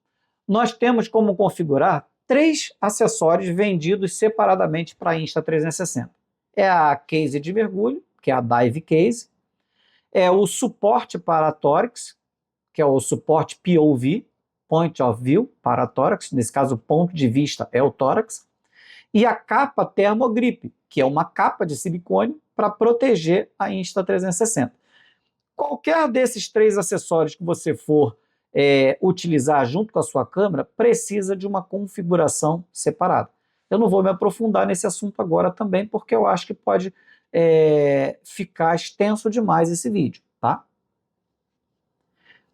nós temos como configurar 3 acessórios vendidos separadamente para a Insta360. É a case de mergulho, que é a Dive Case. É o suporte para a tórax, que é o suporte POV, Point of View, para a tórax. Nesse caso, o ponto de vista é o tórax. E a capa Thermogrip, que é uma capa de silicone para proteger a Insta360. Qualquer desses 3 acessórios que você for utilizar junto com a sua câmera precisa de uma configuração separada. Eu não vou me aprofundar nesse assunto agora também, porque eu acho que pode ficar extenso demais esse vídeo, tá?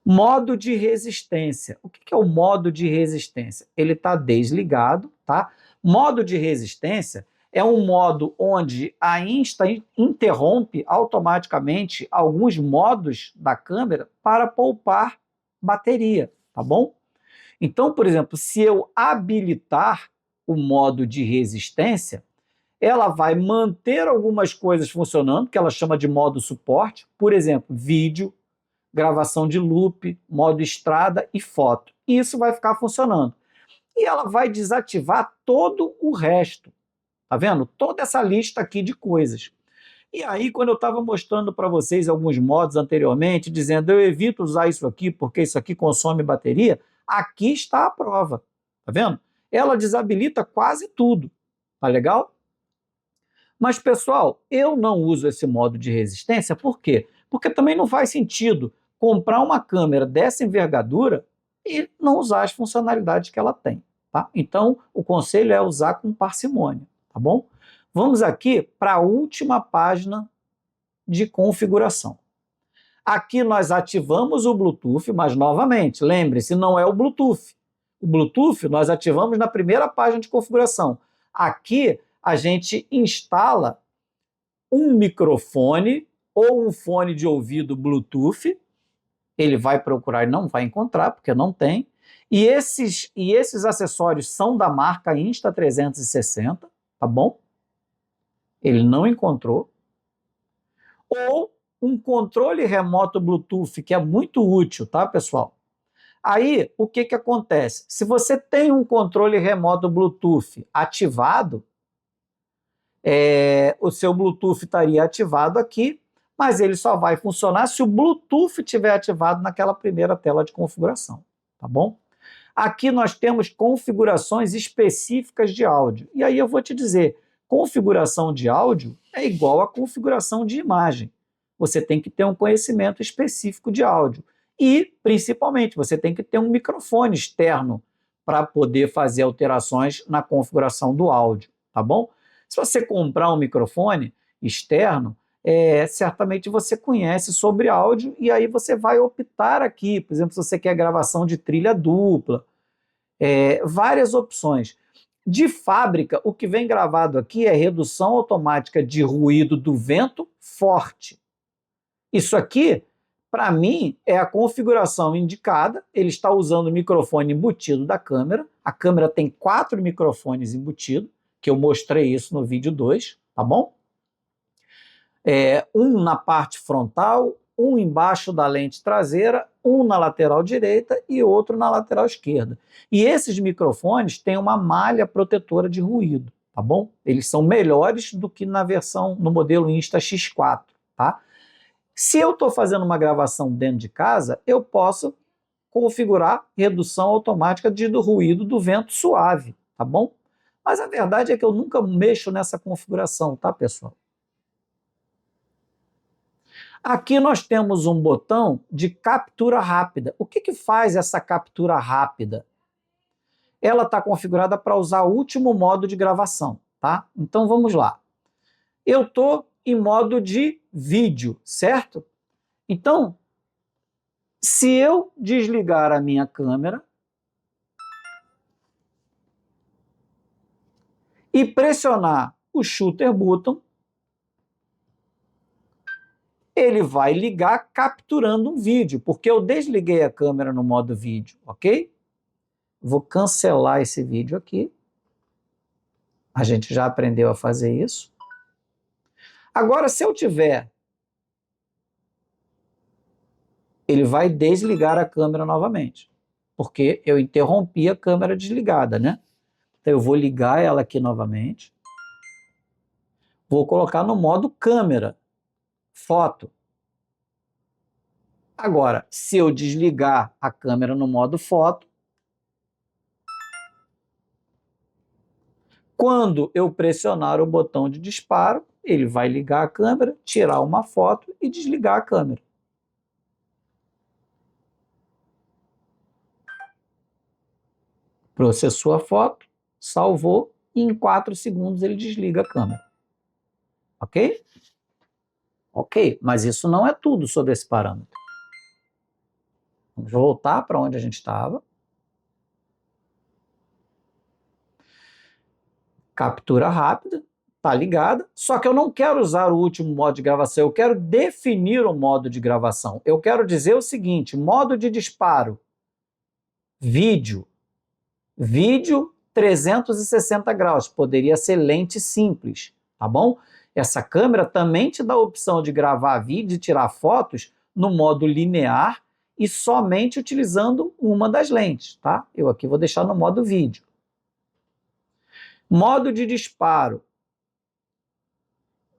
Modo de resistência. O que é o modo de resistência? Ele está desligado, tá? Modo de resistência é um modo onde a Insta interrompe automaticamente alguns modos da câmera para poupar bateria, tá bom? Então, por exemplo, se eu habilitar o modo de resistência, ela vai manter algumas coisas funcionando, que ela chama de modo suporte, por exemplo, vídeo, gravação de loop, modo estrada e foto. E isso vai ficar funcionando. E ela vai desativar todo o resto. Tá vendo? Toda essa lista aqui de coisas. E aí, quando eu estava mostrando para vocês alguns modos anteriormente, dizendo eu evito usar isso aqui porque isso aqui consome bateria, aqui está a prova. Tá vendo? Ela desabilita quase tudo. Tá legal? Mas, pessoal, eu não uso esse modo de resistência, por quê? Porque também não faz sentido comprar uma câmera dessa envergadura e não usar as funcionalidades que ela tem. Tá? Então, o conselho é usar com parcimônia, tá bom? Vamos aqui para a última página de configuração. Aqui nós ativamos o Bluetooth, mas novamente, lembre-se, não é o Bluetooth. O Bluetooth nós ativamos na primeira página de configuração. Aqui a gente instala um microfone ou um fone de ouvido Bluetooth. Ele vai procurar e não vai encontrar, porque não tem. E esses acessórios são da marca Insta360, tá bom? Ele não encontrou. Ou um controle remoto Bluetooth, que é muito útil, tá, pessoal? Aí, o que acontece? Se você tem um controle remoto Bluetooth ativado, o seu Bluetooth estaria ativado aqui, mas ele só vai funcionar se o Bluetooth estiver ativado naquela primeira tela de configuração, tá bom? Aqui nós temos configurações específicas de áudio. E aí eu vou te dizer, configuração de áudio é igual a configuração de imagem. Você tem que ter um conhecimento específico de áudio. E, principalmente, você tem que ter um microfone externo para poder fazer alterações na configuração do áudio, tá bom? Se você comprar um microfone externo, certamente você conhece sobre áudio e aí você vai optar aqui, por exemplo, se você quer gravação de trilha dupla, várias opções. De fábrica, o que vem gravado aqui é redução automática de ruído do vento forte. Isso aqui, para mim, é a configuração indicada. Ele está usando o microfone embutido da câmera. A câmera tem 4 microfones embutidos, que eu mostrei isso no vídeo 2, tá bom? Um na parte frontal, um embaixo da lente traseira, um na lateral direita e outro na lateral esquerda. E esses microfones têm uma malha protetora de ruído, tá bom? Eles são melhores do que no modelo Insta-X4, tá? Se eu estou fazendo uma gravação dentro de casa, eu posso configurar redução automática do ruído do vento suave, tá bom? Mas a verdade é que eu nunca mexo nessa configuração, tá, pessoal? Aqui nós temos um botão de captura rápida. O que faz essa captura rápida? Ela está configurada para usar o último modo de gravação, tá? Então vamos lá. Eu estou em modo de vídeo, certo? Então, se eu desligar a minha câmera e pressionar o shutter button, ele vai ligar capturando um vídeo, porque eu desliguei a câmera no modo vídeo, ok? Vou cancelar esse vídeo aqui. A gente já aprendeu a fazer isso. Agora, se eu tiver, ele vai desligar a câmera novamente, porque eu interrompi a câmera desligada, né? Então eu vou ligar ela aqui novamente. Vou colocar no modo câmera, foto. Agora, se eu desligar a câmera no modo foto, quando eu pressionar o botão de disparo, ele vai ligar a câmera, tirar uma foto e desligar a câmera. Processou a foto, salvou e em 4 segundos ele desliga a câmera. Ok? Ok, mas isso não é tudo sobre esse parâmetro. Vamos voltar para onde a gente estava. Captura rápida, está ligada, só que eu não quero usar o último modo de gravação, eu quero definir o modo de gravação. Eu quero dizer o seguinte, modo de disparo, vídeo 360 graus, poderia ser lente simples, tá bom? Essa câmera também te dá a opção de gravar vídeo e tirar fotos no modo linear e somente utilizando uma das lentes, tá? Eu aqui vou deixar no modo vídeo. Modo de disparo,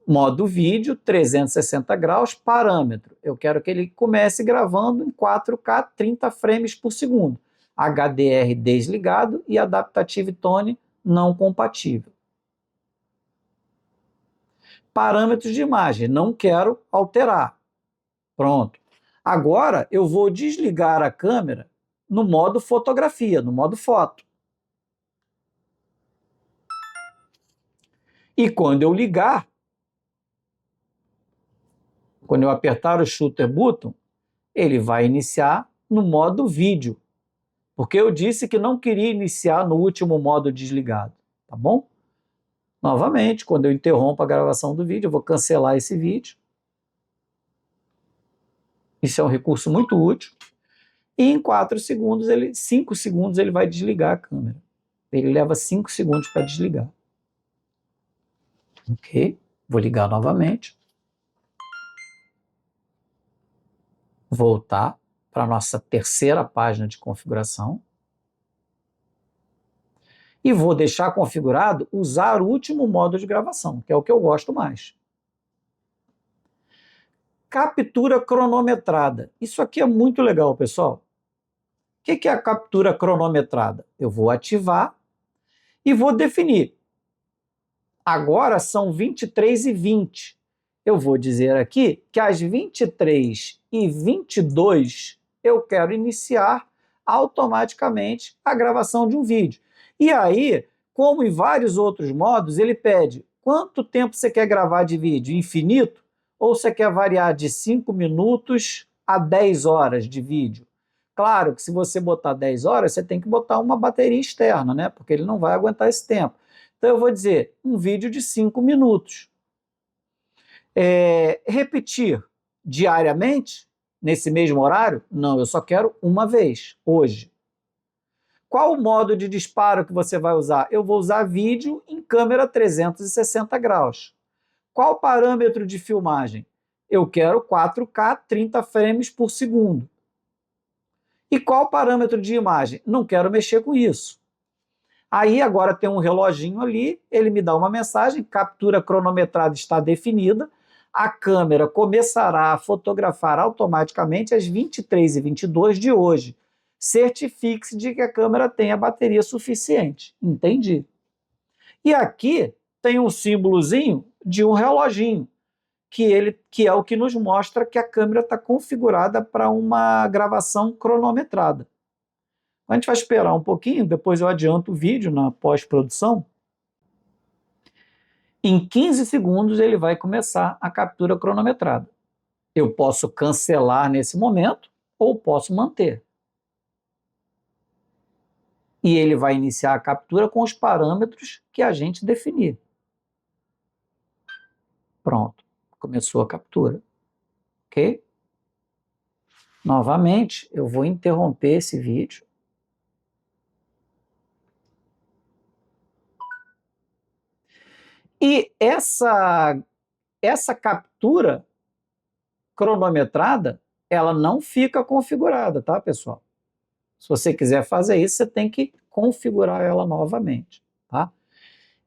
modo vídeo, 360 graus, parâmetro. Eu quero que ele comece gravando em 4K, 30 frames por segundo. HDR desligado e Adaptive Tone não compatível. Parâmetros de imagem, não quero alterar. Pronto. Agora eu vou desligar a câmera no modo fotografia, no modo foto. E quando eu ligar, quando eu apertar o shutter button, ele vai iniciar no modo vídeo, porque eu disse que não queria iniciar no último modo desligado, tá bom? Novamente, quando eu interrompo a gravação do vídeo, eu vou cancelar esse vídeo. Isso é um recurso muito útil. E em 5 segundos, ele vai desligar a câmera. Ele leva 5 segundos para desligar. Ok? Vou ligar novamente. Voltar para a nossa terceira página de configuração. E vou deixar configurado usar o último modo de gravação, que é o que eu gosto mais. Captura cronometrada. Isso aqui é muito legal, pessoal. O que é a captura cronometrada? Eu vou ativar e vou definir. Agora são 23h20. Eu vou dizer aqui que às 23h22 eu quero iniciar automaticamente a gravação de um vídeo. E aí, como em vários outros modos, ele pede quanto tempo você quer gravar de vídeo? Infinito? Ou você quer variar de 5 minutos a 10 horas de vídeo? Claro que se você botar 10 horas, você tem que botar uma bateria externa, né? Porque ele não vai aguentar esse tempo. Então eu vou dizer um vídeo de 5 minutos. Repetir diariamente, nesse mesmo horário? Não, eu só quero uma vez, hoje. Qual o modo de disparo que você vai usar? Eu vou usar vídeo em câmera 360 graus. Qual o parâmetro de filmagem? Eu quero 4K 30 frames por segundo. E qual o parâmetro de imagem? Não quero mexer com isso. Aí agora tem um reloginho ali, ele me dá uma mensagem, captura cronometrada está definida, a câmera começará a fotografar automaticamente às 23h22 de hoje. Certifique-se de que a câmera tem a bateria suficiente. Entendi. E aqui tem um símbolozinho de um reloginho, que é o que nos mostra que a câmera está configurada para uma gravação cronometrada. A gente vai esperar um pouquinho, depois eu adianto o vídeo na pós-produção. Em 15 segundos ele vai começar a captura cronometrada. Eu posso cancelar nesse momento ou posso manter. E ele vai iniciar a captura com os parâmetros que a gente definir. Pronto, começou a captura. Ok? Novamente, eu vou interromper esse vídeo. E essa captura cronometrada, ela não fica configurada, tá, pessoal? Se você quiser fazer isso, você tem que configurar ela novamente, tá?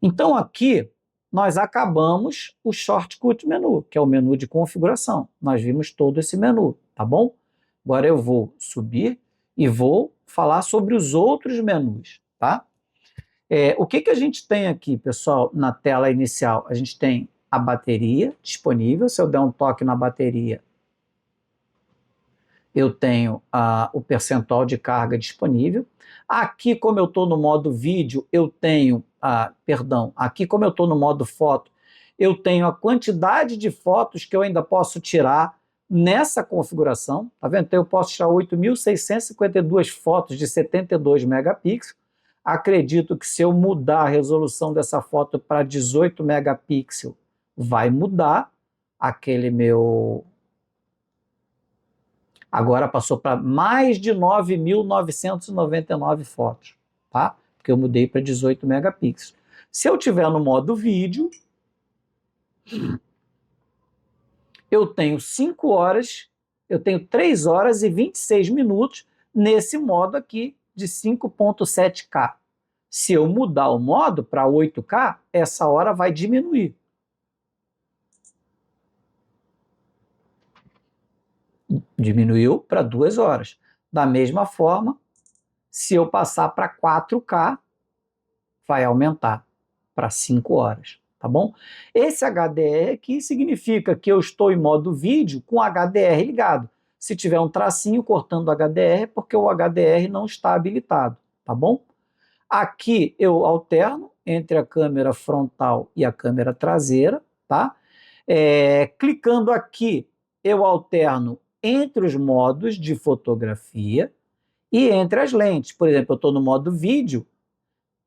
Então, aqui, nós acabamos o Shortcut menu, que é o menu de configuração. Nós vimos todo esse menu, tá bom? Agora eu vou subir e vou falar sobre os outros menus, tá? O que a gente tem aqui, pessoal, na tela inicial? A gente tem a bateria disponível. Se eu der um toque na bateria, eu tenho o percentual de carga disponível. Aqui, como eu estou no modo vídeo, eu tenho, aqui como eu estou no modo foto, eu tenho a quantidade de fotos que eu ainda posso tirar nessa configuração, tá vendo? Então eu posso tirar 8.652 fotos de 72 megapixels. Acredito que se eu mudar a resolução dessa foto para 18 megapixels, vai mudar aquele meu... Agora passou para mais de 9.999 fotos, tá? Porque eu mudei para 18 megapixels. Se eu tiver no modo vídeo, eu tenho 5 horas, eu tenho 3 horas e 26 minutos nesse modo aqui de 5.7K. Se eu mudar o modo para 8K, essa hora vai diminuir. Diminuiu para 2 horas. Da mesma forma, se eu passar para 4K, vai aumentar para 5 horas, tá bom? Esse HDR aqui significa que eu estou em modo vídeo com HDR ligado. Se tiver um tracinho cortando o HDR, é porque o HDR não está habilitado, tá bom? Aqui eu alterno entre a câmera frontal e a câmera traseira, tá? Clicando aqui, eu alterno entre os modos de fotografia e entre as lentes. Por exemplo, eu estou no modo vídeo,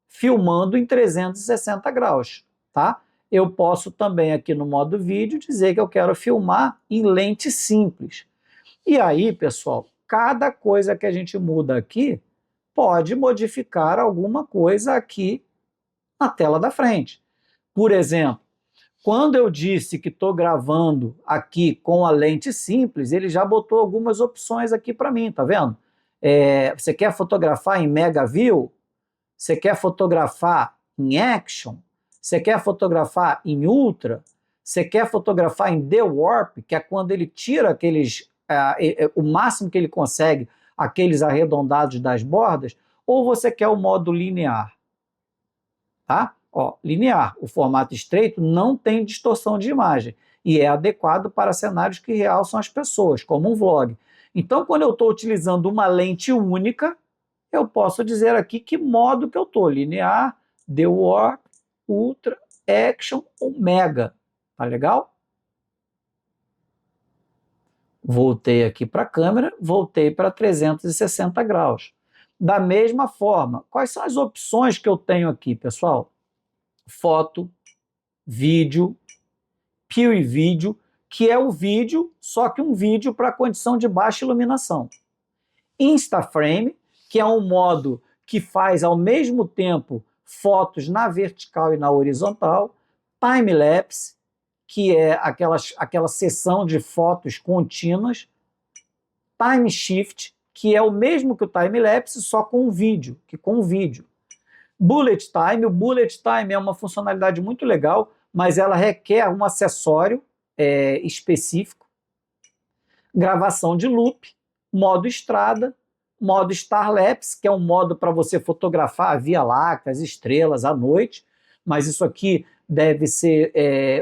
filmando em 360 graus, tá? Eu posso também aqui no modo vídeo dizer que eu quero filmar em lente simples. E aí, pessoal, cada coisa que a gente muda aqui pode modificar alguma coisa aqui na tela da frente. Por exemplo, quando eu disse que estou gravando aqui com a lente simples, ele já botou algumas opções aqui para mim, tá vendo? Você quer fotografar em Mega View? Você quer fotografar em Action? Você quer fotografar em Ultra? Você quer fotografar em The Warp, que é quando ele tira aqueles, o máximo que ele consegue, aqueles arredondados das bordas? Ou você quer o modo linear? Tá? Ó, linear, o formato estreito não tem distorção de imagem e é adequado para cenários que realçam as pessoas, como um vlog. Então, quando eu estou utilizando uma lente única, eu posso dizer aqui que modo que eu estou, linear, The Warp, Ultra, Action ou Mega. Tá legal? Voltei aqui para a câmera, voltei para 360 graus. Da mesma forma, quais são as opções que eu tenho aqui, pessoal? Foto, vídeo, Pure Video, que é o vídeo, só que um vídeo para condição de baixa iluminação. Instaframe, que é um modo que faz ao mesmo tempo fotos na vertical e na horizontal. Time-lapse, que é aquela seção de fotos contínuas. Time Shift, que é o mesmo que o time-lapse, só com vídeo, Bullet Time, o Bullet Time é uma funcionalidade muito legal, mas ela requer um acessório específico. Gravação de loop, modo estrada, modo Starlapse, que é um modo para você fotografar a Via Láctea, as estrelas à noite, mas isso aqui deve ser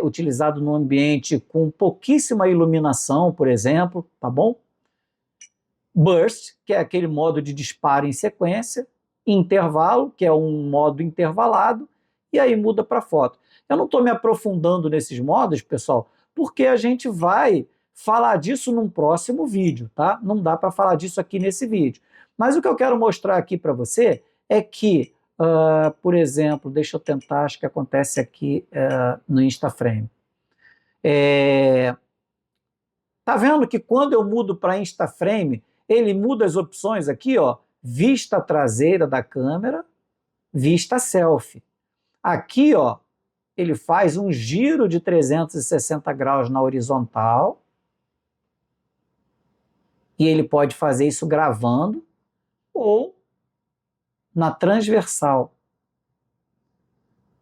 utilizado num ambiente com pouquíssima iluminação, por exemplo, tá bom? Burst, que é aquele modo de disparo em sequência. Intervalo, que é um modo intervalado, e aí muda para foto. Eu não estou me aprofundando nesses modos, pessoal, porque a gente vai falar disso num próximo vídeo, tá? Não dá para falar disso aqui nesse vídeo. Mas o que eu quero mostrar aqui para você é que, por exemplo, deixa eu tentar, acho que acontece aqui no Instaframe. Tá vendo que quando eu mudo para Instaframe, ele muda as opções aqui, ó, vista traseira da câmera, vista selfie. Aqui, ó, ele faz um giro de 360 graus na horizontal e ele pode fazer isso gravando ou na transversal,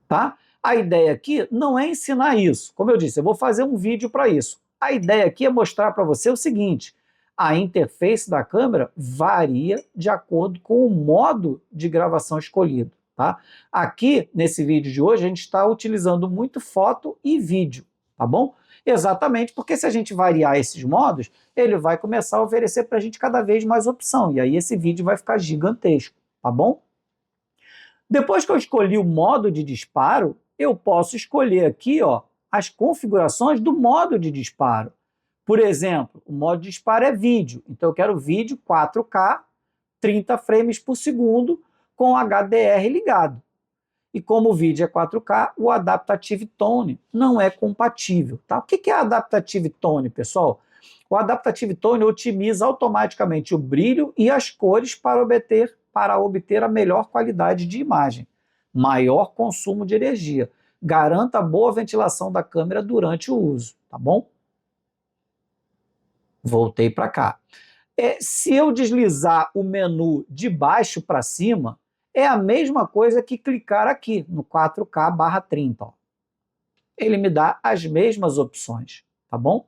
tá? A ideia aqui não é ensinar isso. Como eu disse, eu vou fazer um vídeo para isso. A ideia aqui é mostrar para você o seguinte: a interface da câmera varia de acordo com o modo de gravação escolhido. Tá? Aqui, nesse vídeo de hoje, a gente está utilizando muito foto e vídeo, tá bom? Exatamente porque se a gente variar esses modos, ele vai começar a oferecer para a gente cada vez mais opção, e aí esse vídeo vai ficar gigantesco, tá bom? Depois que eu escolhi o modo de disparo, eu posso escolher aqui, ó, as configurações do modo de disparo. Por exemplo, o modo de disparo é vídeo, então eu quero vídeo 4K, 30 frames por segundo, com HDR ligado. E como o vídeo é 4K, o Adaptive Tone não é compatível. Tá? O que é Adaptive Tone, pessoal? O Adaptive Tone otimiza automaticamente o brilho e as cores para obter a melhor qualidade de imagem, maior consumo de energia. Garanta a boa ventilação da câmera durante o uso, tá bom? Voltei para cá. Se eu deslizar o menu de baixo para cima, é a mesma coisa que clicar aqui no 4K/30. Ó. Ele me dá as mesmas opções, tá bom?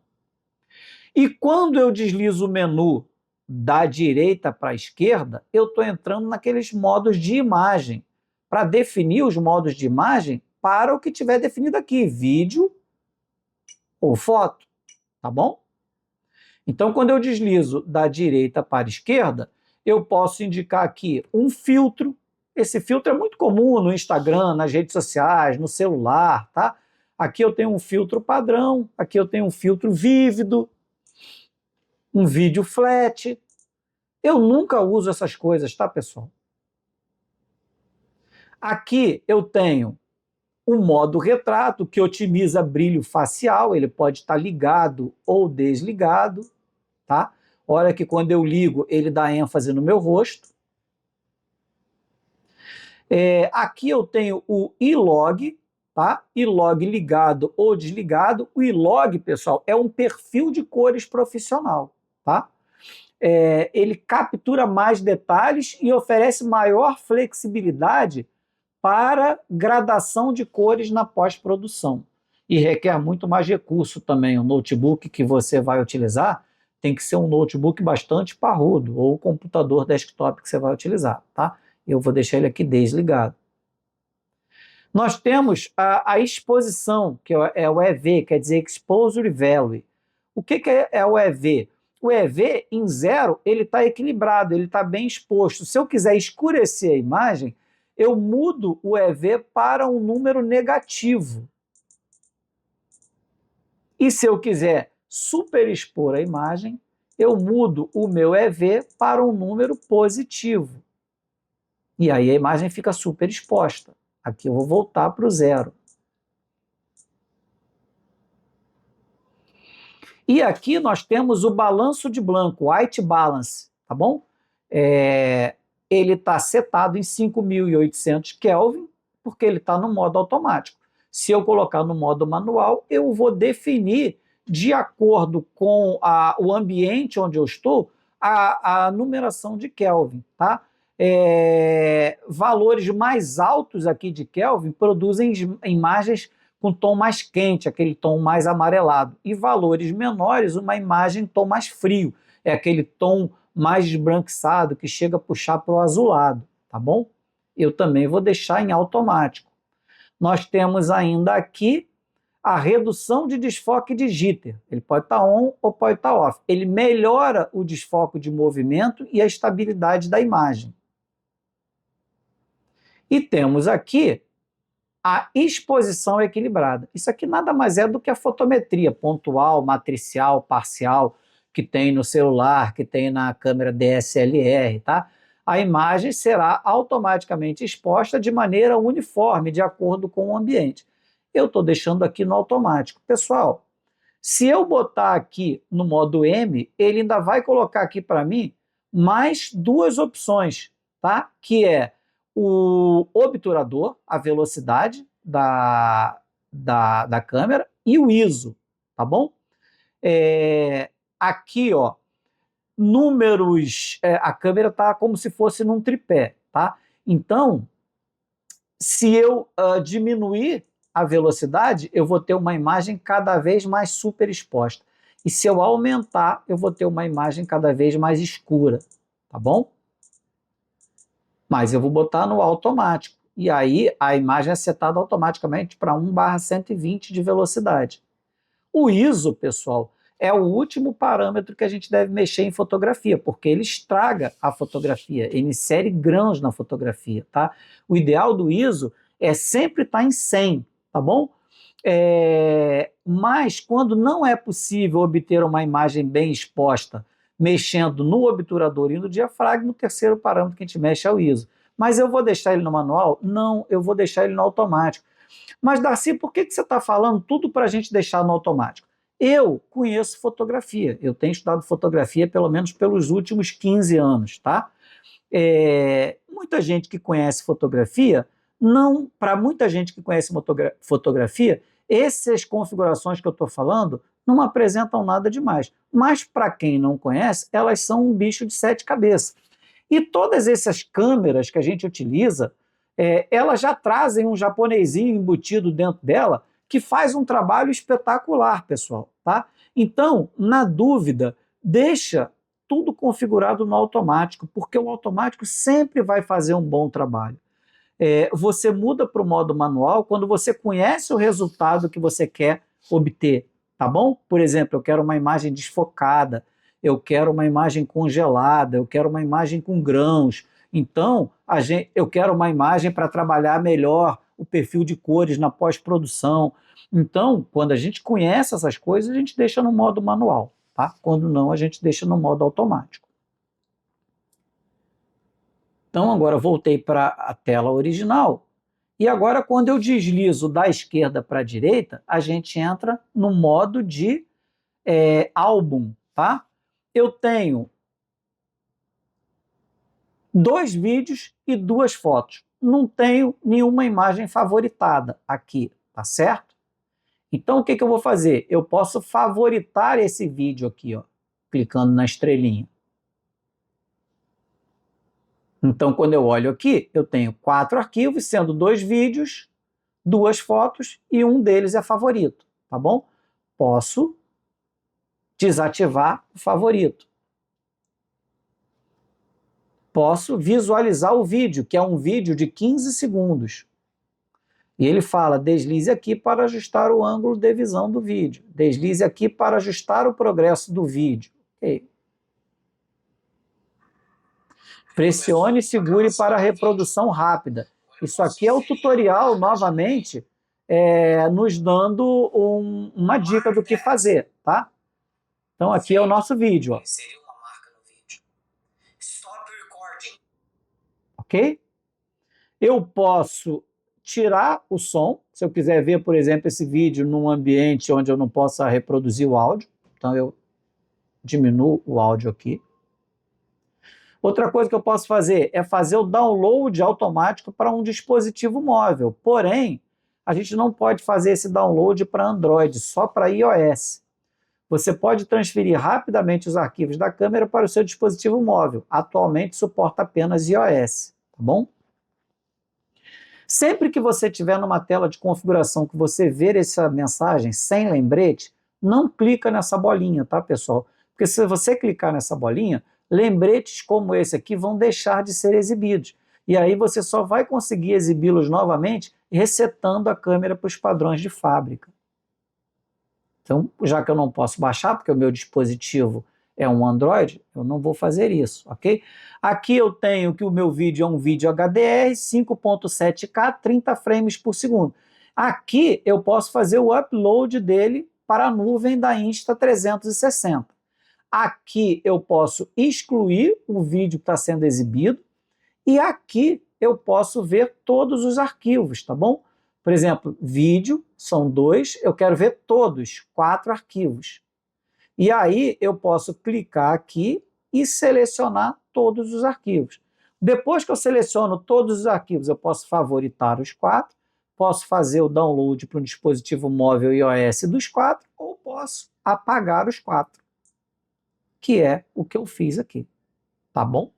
E quando eu deslizo o menu da direita para a esquerda, eu estou entrando naqueles modos de imagem, para definir os modos de imagem para o que tiver definido aqui, vídeo ou foto, tá bom? Então, quando eu deslizo da direita para a esquerda, eu posso indicar aqui um filtro. Esse filtro é muito comum no Instagram, nas redes sociais, no celular, tá? Aqui eu tenho um filtro padrão, aqui eu tenho um filtro vívido, um vídeo flat. Eu nunca uso essas coisas, tá, pessoal? Aqui eu tenho o modo retrato, que otimiza brilho facial, ele pode estar ligado ou desligado, tá? Olha que quando eu ligo, ele dá ênfase no meu rosto. Aqui eu tenho o I-Log, tá? I-Log ligado ou desligado. O I-Log, pessoal, é um perfil de cores profissional, tá? Ele captura mais detalhes e oferece maior flexibilidade para gradação de cores na pós-produção. E requer muito mais recurso também. O notebook que você vai utilizar tem que ser um notebook bastante parrudo, ou o computador desktop que você vai utilizar, tá? Eu vou deixar ele aqui desligado. Nós temos a exposição, que é o EV, quer dizer Exposure Value. O que é o EV? O EV em 0, ele está equilibrado, ele está bem exposto. Se eu quiser escurecer a imagem, eu mudo o EV para um número negativo. E se eu quiser superexpor a imagem, eu mudo o meu EV para um número positivo. E aí a imagem fica superexposta. Aqui eu vou voltar para o 0. E aqui nós temos o balanço de Blanco, White Balance, tá bom? Ele está setado em 5.800 Kelvin, porque ele está no modo automático. Se eu colocar no modo manual, eu vou definir, de acordo com o ambiente onde eu estou, a numeração de Kelvin, tá? Valores mais altos aqui de Kelvin produzem imagens com tom mais quente, aquele tom mais amarelado, e valores menores, uma imagem em tom mais frio, é aquele tom mais esbranquiçado, que chega a puxar para o azulado, tá bom? Eu também vou deixar em automático. Nós temos ainda aqui a redução de desfoque de jitter. Ele pode estar on ou pode estar off. Ele melhora o desfoque de movimento e a estabilidade da imagem. E temos aqui a exposição equilibrada. Isso aqui nada mais é do que a fotometria pontual, matricial, parcial, que tem no celular, que tem na câmera DSLR, tá? A imagem será automaticamente exposta de maneira uniforme, de acordo com o ambiente. Eu estou deixando aqui no automático. Pessoal, se eu botar aqui no modo M, ele ainda vai colocar aqui para mim mais duas opções, tá? Que é o obturador, a velocidade da câmera, e o ISO, tá bom? Aqui, ó, números, a câmera está como se fosse num tripé, tá? Então, se eu diminuir a velocidade, eu vou ter uma imagem cada vez mais super exposta. E se eu aumentar, eu vou ter uma imagem cada vez mais escura, tá bom? Mas eu vou botar no automático. E aí a imagem é setada automaticamente para 1/120 de velocidade. O ISO, pessoal, é o último parâmetro que a gente deve mexer em fotografia, porque ele estraga a fotografia, ele insere grãos na fotografia, tá? O ideal do ISO é sempre estar em 100, tá bom? Mas quando não é possível obter uma imagem bem exposta, mexendo no obturador e no diafragma, o terceiro parâmetro que a gente mexe é o ISO. Mas eu vou deixar ele no manual? Não, eu vou deixar ele no automático. Mas, Darcy, por que você está falando tudo para a gente deixar no automático? Eu conheço fotografia, eu tenho estudado fotografia pelo menos pelos últimos 15 anos, tá? Muita gente que conhece fotografia, para muita gente que conhece fotografia, essas configurações que eu estou falando não apresentam nada demais. Mas para quem não conhece, elas são um bicho de 7 cabeças. E todas essas câmeras que a gente utiliza, elas já trazem um japonesinho embutido dentro dela que faz um trabalho espetacular, pessoal, tá? Então, na dúvida, deixa tudo configurado no automático, porque o automático sempre vai fazer um bom trabalho. Você muda para o modo manual quando você conhece o resultado que você quer obter, tá bom? Por exemplo, eu quero uma imagem desfocada, eu quero uma imagem congelada, eu quero uma imagem com grãos. Então, eu quero uma imagem para trabalhar melhor o perfil de cores na pós-produção. Então, quando a gente conhece essas coisas, a gente deixa no modo manual, tá? Quando não, a gente deixa no modo automático. Então, agora eu voltei para a tela original E agora, quando eu deslizo da esquerda para a direita, a gente entra no modo de álbum, tá? Eu tenho 2 vídeos e 2 fotos. Não tenho nenhuma imagem favoritada aqui, tá certo? Então, o que eu vou fazer? Eu posso favoritar esse vídeo aqui, ó, clicando na estrelinha. Então, quando eu olho aqui, eu tenho 4 arquivos, sendo 2 vídeos, 2 fotos e um deles é favorito, tá bom? Posso desativar o favorito. Posso visualizar o vídeo, que é um vídeo de 15 segundos. E ele fala, deslize aqui para ajustar o ângulo de visão do vídeo. Deslize aqui para ajustar o progresso do vídeo. Okay. Pressione e segure para a reprodução rápida. Isso aqui é o tutorial, novamente, nos dando uma dica do que fazer, tá? Então aqui é o nosso vídeo, ó. Ok? Eu posso tirar o som, se eu quiser ver, por exemplo, esse vídeo num ambiente onde eu não possa reproduzir o áudio. Então eu diminuo o áudio aqui. Outra coisa que eu posso fazer é fazer o download automático para um dispositivo móvel. Porém, a gente não pode fazer esse download para Android, só para iOS. Você pode transferir rapidamente os arquivos da câmera para o seu dispositivo móvel. Atualmente suporta apenas iOS, tá bom? Sempre que você estiver numa tela de configuração que você ver essa mensagem sem lembrete, não clica nessa bolinha, tá, pessoal? Porque se você clicar nessa bolinha, lembretes como esse aqui vão deixar de ser exibidos. E aí você só vai conseguir exibi-los novamente resetando a câmera para os padrões de fábrica. Então, já que eu não posso baixar, porque o meu dispositivo é um Android, eu não vou fazer isso, ok? Aqui eu tenho que o meu vídeo é um vídeo HDR, 5.7K, 30 frames por segundo. Aqui eu posso fazer o upload dele para a nuvem da Insta360. Aqui eu posso excluir o vídeo que está sendo exibido e aqui eu posso ver todos os arquivos, tá bom? Por exemplo, vídeo, são 2, eu quero ver todos, 4 arquivos. E aí eu posso clicar aqui e selecionar todos os arquivos. Depois que eu seleciono todos os arquivos, eu posso favoritar os 4, posso fazer o download para um dispositivo móvel iOS dos 4, ou posso apagar os 4, que é o que eu fiz aqui, tá bom?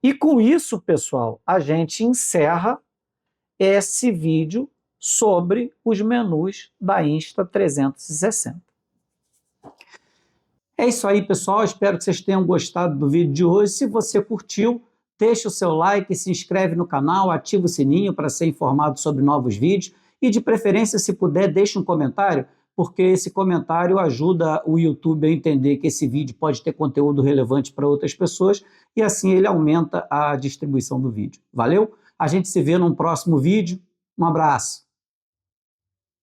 E com isso, pessoal, a gente encerra esse vídeo sobre os menus da Insta360. É isso aí, pessoal. Espero que vocês tenham gostado do vídeo de hoje. Se você curtiu, deixa o seu like, se inscreve no canal, ativa o sininho para ser informado sobre novos vídeos e, de preferência, se puder, deixe um comentário, porque esse comentário ajuda o YouTube a entender que esse vídeo pode ter conteúdo relevante para outras pessoas e assim ele aumenta a distribuição do vídeo. Valeu? A gente se vê num próximo vídeo. Um abraço!